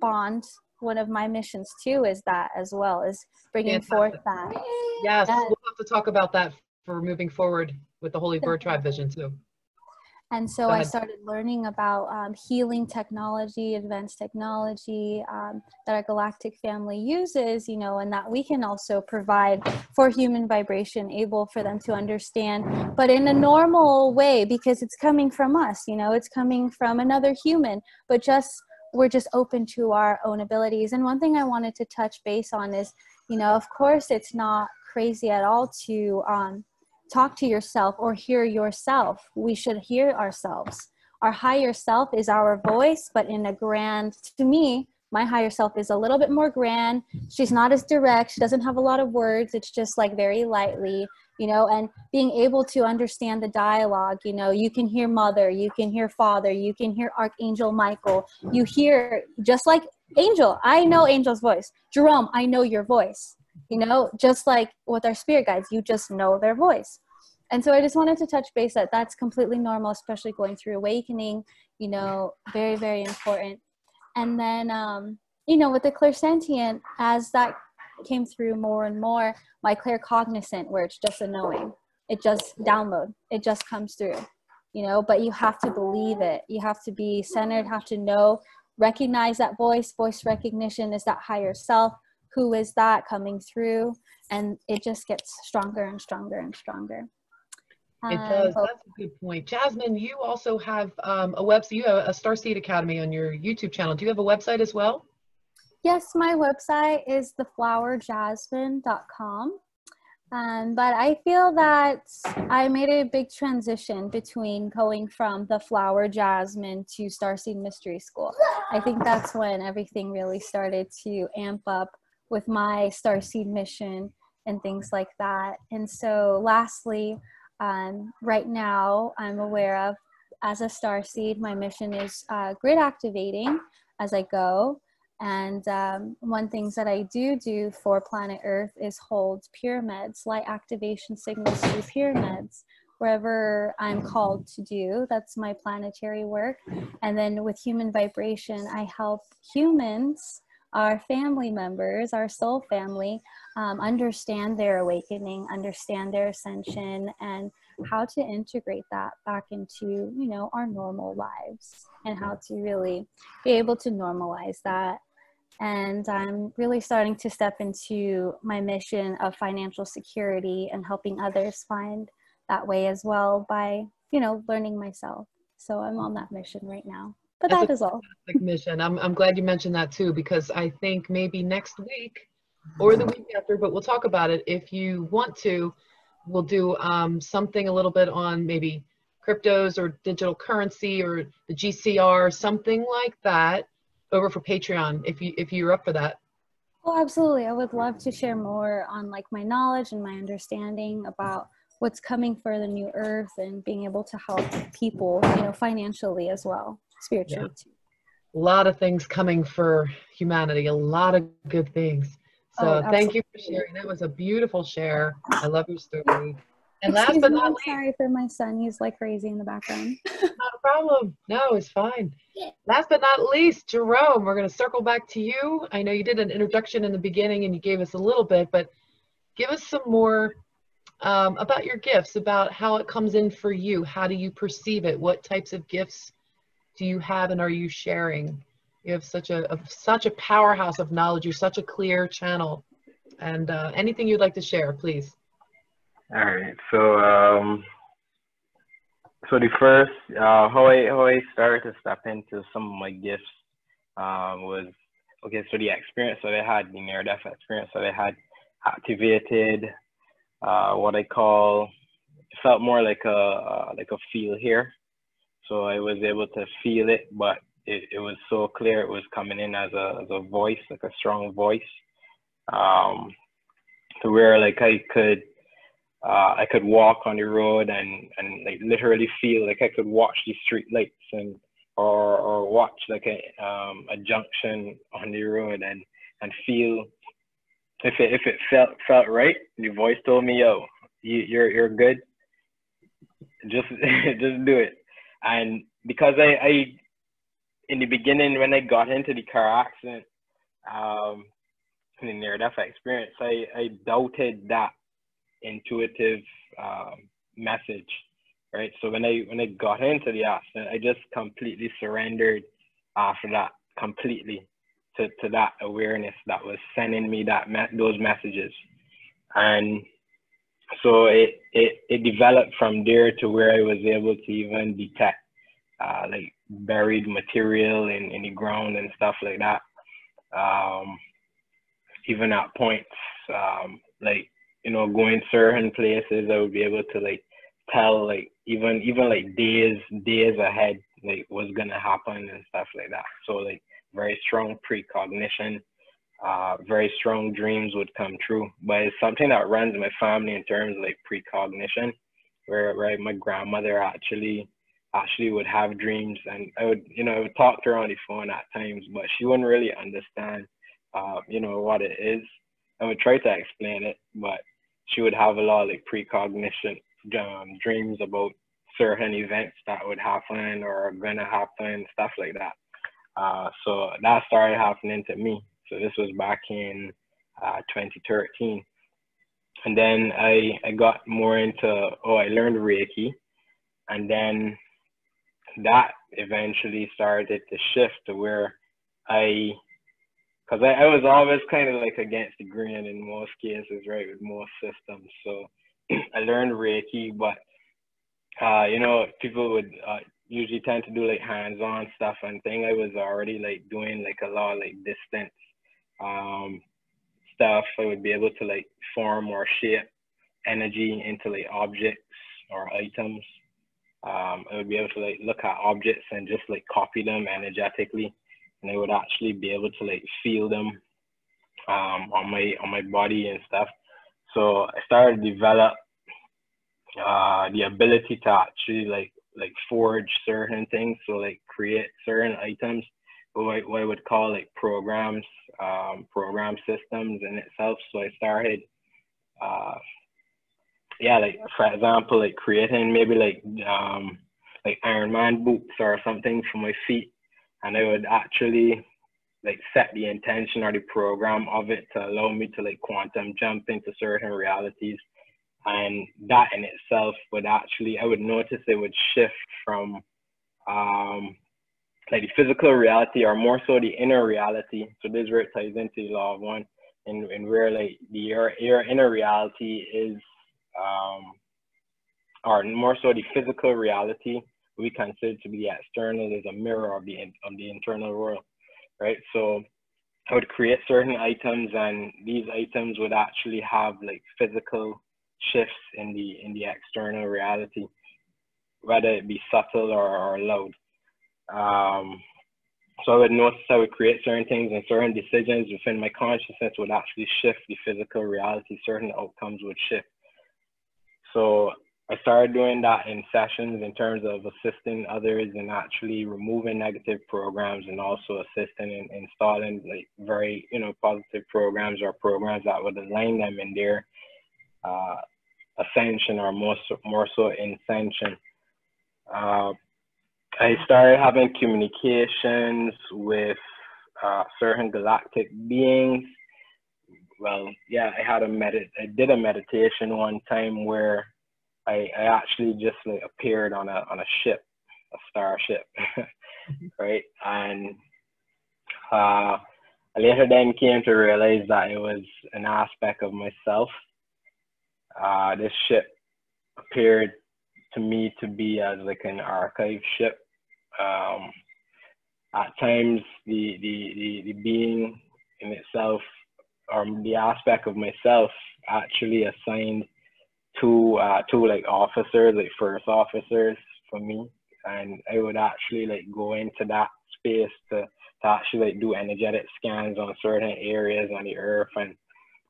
bond. One of my missions too is that, as well as bringing forth that. Yes, we'll have to talk about that for moving forward with the Holy Bird Tribe vision too. And so I started learning about healing technology, advanced technology that our galactic family uses, and that we can also provide for human vibration, able for them to understand, but in a normal way, because it's coming from us, it's coming from another human, but we're just open to our own abilities. And one thing I wanted to touch base on is, of course, it's not crazy at all to talk to yourself or hear yourself. We should hear ourselves. Our higher self is our voice, but in a grand, to me, my higher self is a little bit more grand. She's not as direct. She doesn't have a lot of words. It's just like very lightly, and being able to understand the dialogue, you can hear Mother, you can hear Father, you can hear Archangel Michael. You hear, just like Angel, I know Angel's voice. Jerome, I know your voice. you know, just like with our spirit guides, you just know their voice. And so I just wanted to touch base that that's completely normal, especially going through awakening, you know, very, very important. And then, you know, with the clairsentient, as that came through more and more, my claircognizant, where it's just a knowing, it just download, it just comes through, you know, but you have to believe it. You have to be centered, have to know, recognize that voice recognition is that higher self. Who is that coming through? And it just gets stronger and stronger and stronger. It does. That's a good point. Jasmine, you also have a website. You have a Starseed Academy on your YouTube channel. Do you have a website as well? Yes, my website is theflowerjasmine.com. But I feel that I made a big transition between going from the Flower Jasmine to Starseed Mystery School. I think that's when everything really started to amp up with my Starseed mission and things like that. And so lastly, right now I'm aware of, as a Starseed, my mission is grid activating as I go. And one things that I do for planet Earth is hold pyramids, light activation signals through pyramids, wherever I'm called to do. That's my planetary work. And then with human vibration, I help humans, our family members, our soul family, understand their awakening, understand their ascension, and how to integrate that back into, you know, our normal lives, and how to really be able to normalize that. And I'm really starting to step into my mission of financial security and helping others find that way as well by, you know, learning myself. So I'm on that mission right now. But That's that is all. Fantastic mission. I'm glad you mentioned that too, because I think maybe next week or the week after, but we'll talk about it. If you want to, we'll do something a little bit on maybe cryptos or digital currency or the GCR, something like that, over for Patreon, if you're up for that. Oh, absolutely. I would love to share more on like my knowledge and my understanding about what's coming for the new earth and being able to help people, you know, financially as well, spiritually too. A lot of things coming for humanity, a lot of good things. So thank you for sharing. That was a beautiful share. I love your story. And last but not least, sorry for my son. He's like crazy in the background. Not a problem. No, it's fine. Last but not least, Jerome, we're going to circle back to you. I know you did an introduction in the beginning and you gave us a little bit, but give us some more about your gifts, about how it comes in for you. How do you perceive it? What types of gifts do you have and are you sharing? You have such a powerhouse of knowledge. You're such a clear channel. And anything you'd like to share, please. All right. So the first how I started to step into some of my gifts was, okay, so the experience that I had, the near-death experience that I had, activated what I call, it felt more like a feel here. So I was able to feel it, but it was so clear it was coming in as a voice, like a strong voice, to where like I could walk on the road and like literally feel like I could watch the street lights and or watch like a junction on the road and feel if it felt right. The voice told me, yo, you're good. Just do it. And because I in the beginning when I got into the car accident, in the near-death experience, I doubted that intuitive message, right? So when I got into the accident, I just completely surrendered after that, completely to that awareness that was sending me those messages. And so it developed from there to where I was able to even detect like buried material in the ground and stuff like that. Even at points like, you know, going certain places, I would be able to like tell like even like days ahead like what's gonna happen and stuff like that. So like very strong precognition, very strong dreams would come true. But it's something that runs in my family in terms of like precognition, where my grandmother actually would have dreams, and I would talk to her on the phone at times, but she wouldn't really understand you know what it is. I would try to explain it, but she would have a lot of like precognition, dreams about certain events that would happen or are gonna happen, stuff like that. So that started happening to me. So this was back in 2013. And then I got more into, I learned Reiki. And then that eventually started to shift to where because I was always kind of like against the grain in most cases, right, with most systems. So I learned Reiki, but, you know, people would usually tend to do like hands-on stuff, and thing I was already like doing like a lot of like distance stuff. I would be able to like form or shape energy into like objects or items. I would be able to like look at objects and just like copy them energetically, and I would actually be able to like feel them on my body and stuff. So I started to develop the ability to actually like forge certain things, so like create certain items, what I would call like programs, program systems in itself. So I started like for example, like creating maybe like Iron Man boots or something for my feet, and I would actually like set the intention or the program of it to allow me to like quantum jump into certain realities. And that in itself would actually, I would notice it would shift from like the physical reality, or more so the inner reality. So this is where it ties into the law of one, and where like your inner reality is, or more so the physical reality we consider to be the external is a mirror of the internal world, right? So I would create certain items, and these items would actually have like physical shifts in the external reality, whether it be subtle or loud. So I would notice I would create certain things, and certain decisions within my consciousness would actually shift the physical reality. Certain outcomes would shift. So I started doing that in sessions in terms of assisting others in actually removing negative programs, and also assisting in installing like very, you know, positive programs, or programs that would align them in their ascension, or more so ascension. I started having communications with certain galactic beings. Well, yeah, I did a meditation one time where I actually just like appeared on a ship, a starship, right? And I later then came to realize that it was an aspect of myself. This ship appeared to me to be as like an archive ship. At times, the being in itself, or the aspect of myself, actually assigned two like officers, like first officers for me, and I would actually like go into that space to actually like do energetic scans on certain areas on the earth. And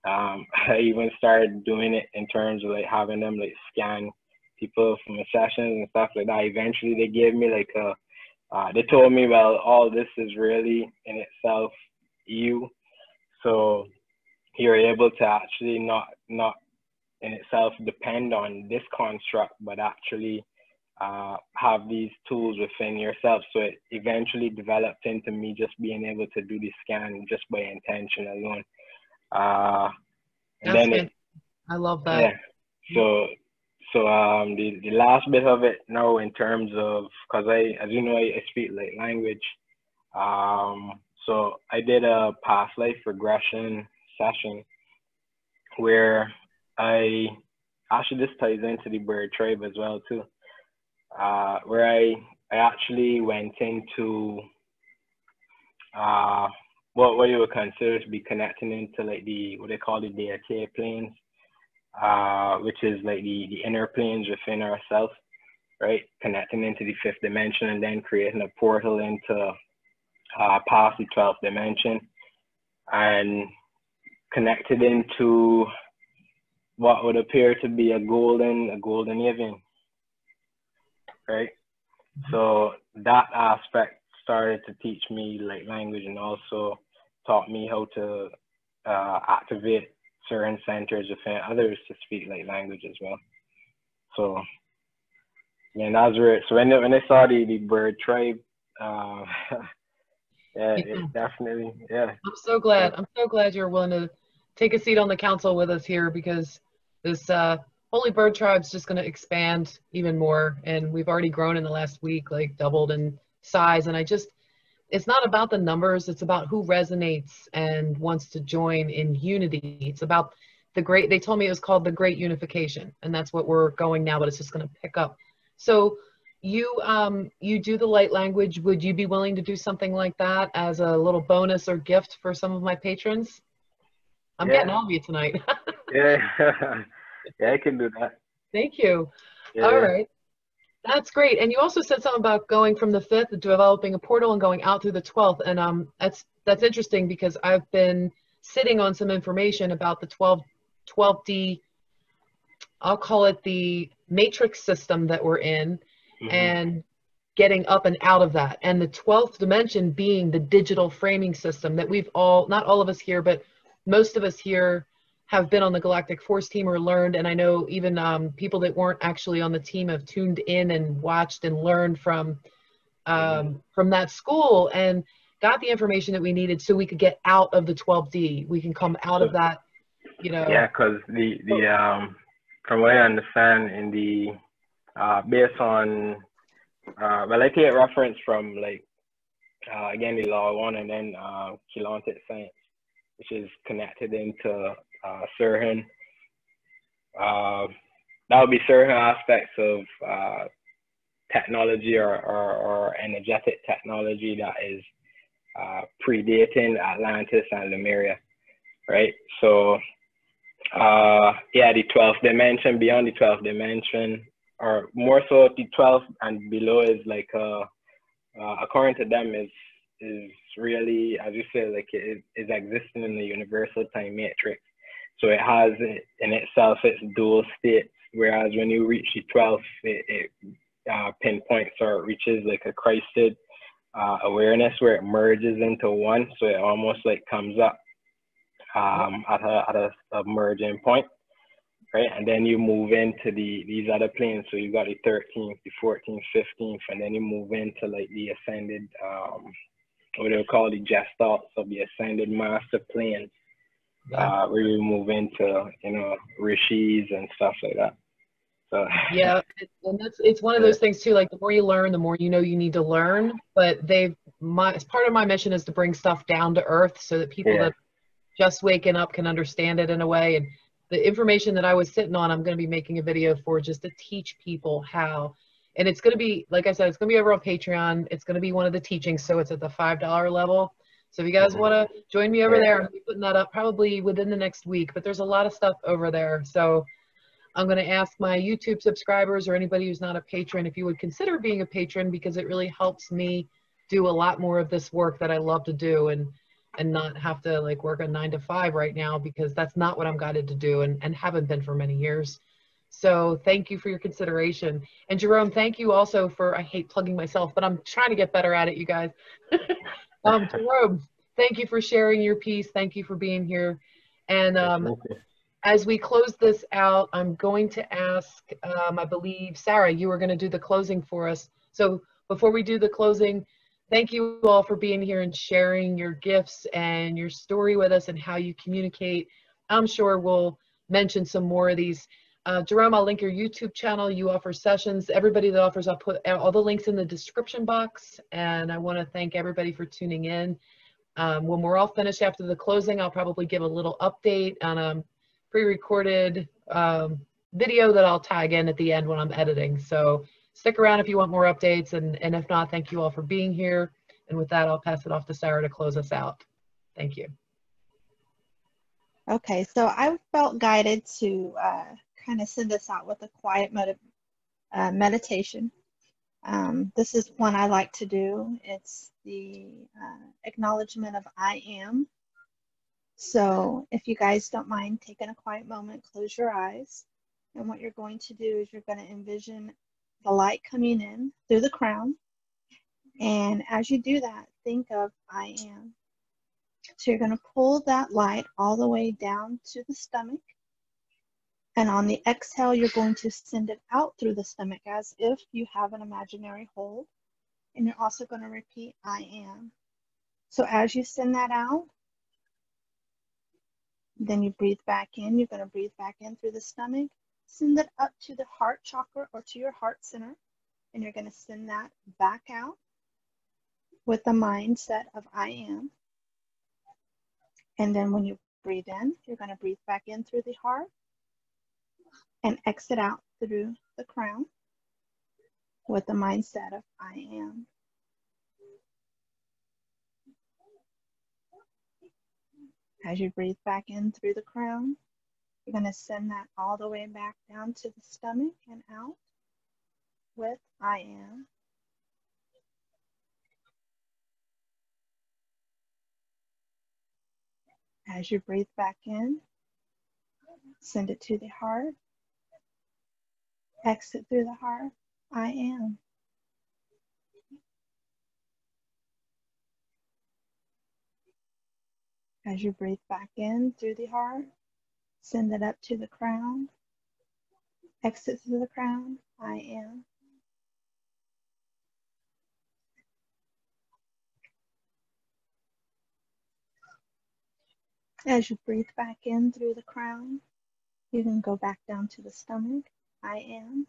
I even started doing it in terms of like having them like scan people from the sessions and stuff like that. Eventually they gave me like they told me, well, all this is really in itself you, so you're able to actually not in itself depend on this construct, but actually have these tools within yourself. So it eventually developed into me just being able to do the scan just by intention alone. And then I love that. Yeah. So the last bit of it now, in terms of, because as you know, I speak like language. So I did a past life regression session where I actually, this ties into the bird tribe as well too, where I actually went into what you would consider to be connecting into like what they call the deity planes, which is like the inner planes within ourselves, right? Connecting into the 5th dimension, and then creating a portal into past the 12th dimension, and connected into what would appear to be a golden avian, right? So that aspect started to teach me like language, and also taught me how to activate certain centers within others to speak light language as well. So yeah, that was weird. So when I saw the bird tribe, yeah, it definitely, yeah. I'm so glad. I'm so glad you're willing to take a seat on the council with us here, because this Holy Bird Tribe's just going to expand even more. And we've already grown in the last week, like doubled in size. And it's not about the numbers. It's about who resonates and wants to join in unity. It's about they told me it was called the Great Unification. And that's what we're going now, but it's just going to pick up. So you do the light language. Would you be willing to do something like that as a little bonus or gift for some of my patrons? I'm getting all of you tonight. Yeah, yeah, I can do that. Thank you. Yeah. All right. That's great. And you also said something about going from the 5th, developing a portal and going out through the 12th. And that's interesting, because I've been sitting on some information about the 12D, I'll call it the matrix system that we're in, and getting up and out of that. And the 12th dimension being the digital framing system that we've all, not all of us here, but most of us here have been on the Galactic Force team or learned. And I know even people that weren't actually on the team have tuned in and watched and learned from that school and got the information that we needed so we could get out of the 12D. We can come out of that, you know. Yeah, because the from what I understand, in the based on well, I take reference from like again the Law 1 and then Galactic Science, which is connected into certain that would be certain aspects of technology or energetic technology that is predating Atlantis and Lemuria, right? So yeah, the 12th dimension, beyond the 12th dimension, or more so the 12th and below, is like according to them is really, as you say, like it is existing in the universal time matrix. So it has in itself its dual states, whereas when you reach the 12th, it pinpoints or reaches like a Christed awareness where it merges into one. So it almost like comes up at a merging point, right? And then you move into these other planes. So you got the 13th, the 14th, 15th, and then you move into like the ascended, what they call the gestalts of the ascended master plane, where you move into, you know, rishis and stuff like that. So yeah, and it's one of those things too. Like the more you learn, the more you know you need to learn. But part of my mission is to bring stuff down to earth so that people that just waking up can understand it in a way. And the information that I was sitting on, I'm going to be making a video for, just to teach people how. And it's going to be, like I said, it's going to be over on Patreon. It's going to be one of the teachings, so it's at the $5 level. So if you guys want to join me over there, I'm going to be putting that up probably within the next week. But there's a lot of stuff over there. So I'm going to ask my YouTube subscribers or anybody who's not a patron if you would consider being a patron, because it really helps me do a lot more of this work that I love to do, and not have to like work a 9 to 5 right now, because that's not what I'm guided to do, and haven't been for many years. So thank you for your consideration. And Jerome, thank you also for, I hate plugging myself, but I'm trying to get better at it, you guys. Jerome, thank you for sharing your piece. Thank you for being here. And as we close this out, I'm going to ask, I believe, Sarah, you were going to do the closing for us. So before we do the closing, thank you all for being here and sharing your gifts and your story with us and how you communicate. I'm sure we'll mention some more of these. Jerome, I'll link your YouTube channel. You offer sessions. Everybody that offers, I'll put all the links in the description box. And I want to thank everybody for tuning in. When we're all finished after the closing, I'll probably give a little update on a pre-recorded video that I'll tag in at the end when I'm editing. So stick around if you want more updates, and if not, thank you all for being here. And with that, I'll pass it off to Sarah to close us out. Thank you. Okay, so I felt guided to kind of send us out with a quiet meditation. This is one I like to do. It's the Acknowledgement of I Am. So if you guys don't mind taking a quiet moment, close your eyes. And what you're going to do is you're going to envision the light coming in through the crown. And as you do that, think of I am. So you're going to pull that light all the way down to the stomach. And on the exhale, you're going to send it out through the stomach as if you have an imaginary hold. And you're also going to repeat, I am. So as you send that out, then you breathe back in. You're going to breathe back in through the stomach. Send it up to the heart chakra or to your heart center. And you're going to send that back out with the mindset of I am. And then when you breathe in, you're going to breathe back in through the heart and exit out through the crown with the mindset of I am. As you breathe back in through the crown, you're going to send that all the way back down to the stomach and out with I am. As you breathe back in, send it to the heart. Exit through the heart, I am. As you breathe back in through the heart, send it up to the crown. Exit through the crown, I am. As you breathe back in through the crown, you can go back down to the stomach, I am.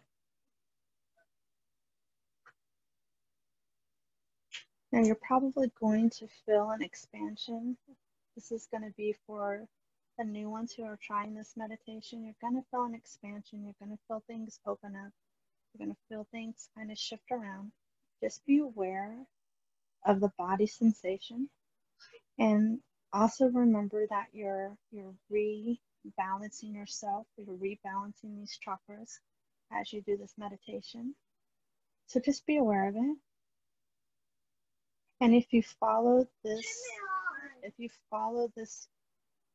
Now you're probably going to feel an expansion. This is going to be for the new ones who are trying this meditation. You're going to feel an expansion. You're going to feel things open up. You're going to feel things kind of shift around. Just be aware of the body sensation. And also remember that you're rebalancing yourself. You're rebalancing these chakras as you do this meditation. So just be aware of it. And if you follow this,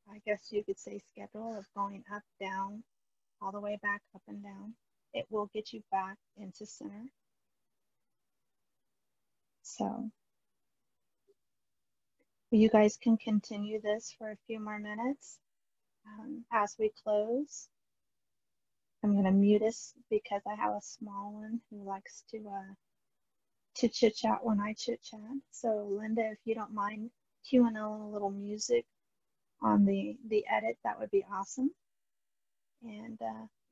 I guess you could say, schedule of going up, down, all the way back, up and down, it will get you back into center. So you guys can continue this for a few more minutes. As we close, I'm going to mute us because I have a small one who likes to chit-chat when I chit-chat. So Linda, if you don't mind cueing on a little music on the edit, that would be awesome. And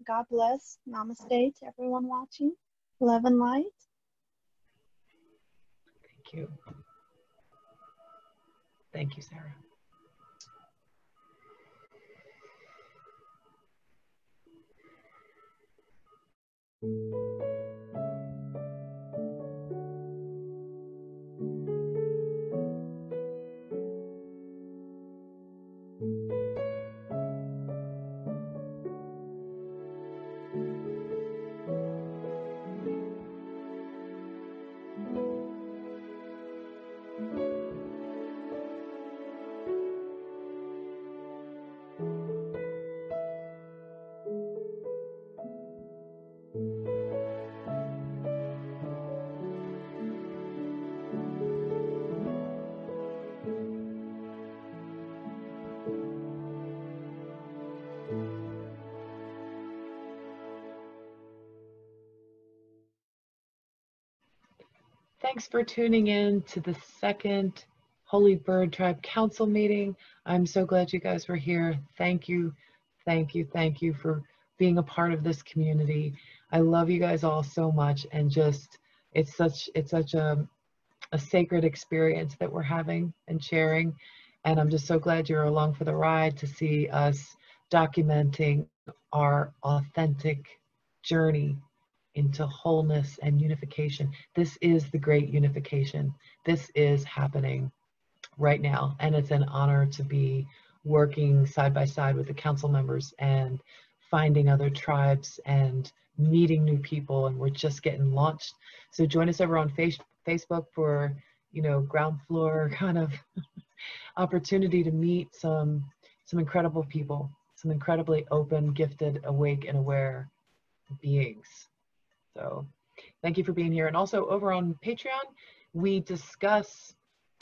God bless. Namaste to everyone watching. Love and light. Thank you. Thank you, Sarah. Thanks for tuning in to the second Holy Bird Tribe Council meeting. I'm so glad you guys were here. Thank you, thank you, thank you for being a part of this community. I love you guys all so much, and just it's such a sacred experience that we're having and sharing. And I'm just so glad you're along for the ride to see us documenting our authentic journey into wholeness and unification. This is the great unification. This is happening right now. And it's an honor to be working side by side with the council members and finding other tribes and meeting new people. And we're just getting launched. So join us over on Facebook for, ground floor kind of opportunity to meet some incredible people, some incredibly open, gifted, awake, and aware beings. So thank you for being here. And also over on Patreon, we discuss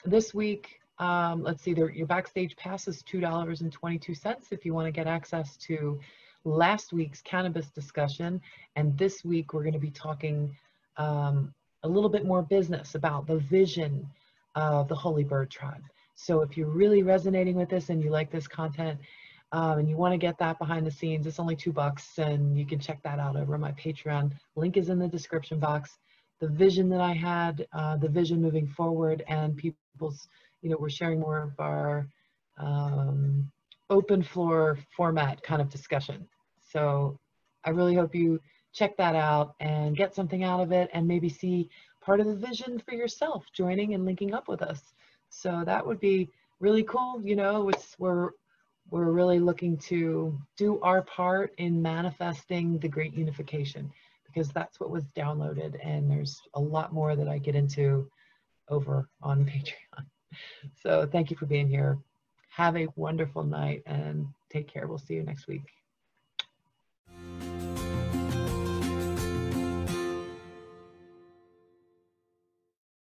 this week, Let's see, your Backstage Pass is $2.22 if you want to get access to last week's cannabis discussion. And this week we're going to be talking a little bit more business about the vision of the Holy Bird Tribe. So if you're really resonating with this and you like this content and you want to get that behind the scenes, it's only $2 and you can check that out over my Patreon. Link is in the description box. The vision that I had, the vision moving forward, and people's, we're sharing more of our open floor format kind of discussion. So I really hope you check that out and get something out of it and maybe see part of the vision for yourself, joining and linking up with us. So that would be really cool. We're really looking to do our part in manifesting the great unification, because that's what was downloaded, and there's a lot more that I get into over on Patreon. So thank you for being here. Have a wonderful night and take care. We'll see you next week.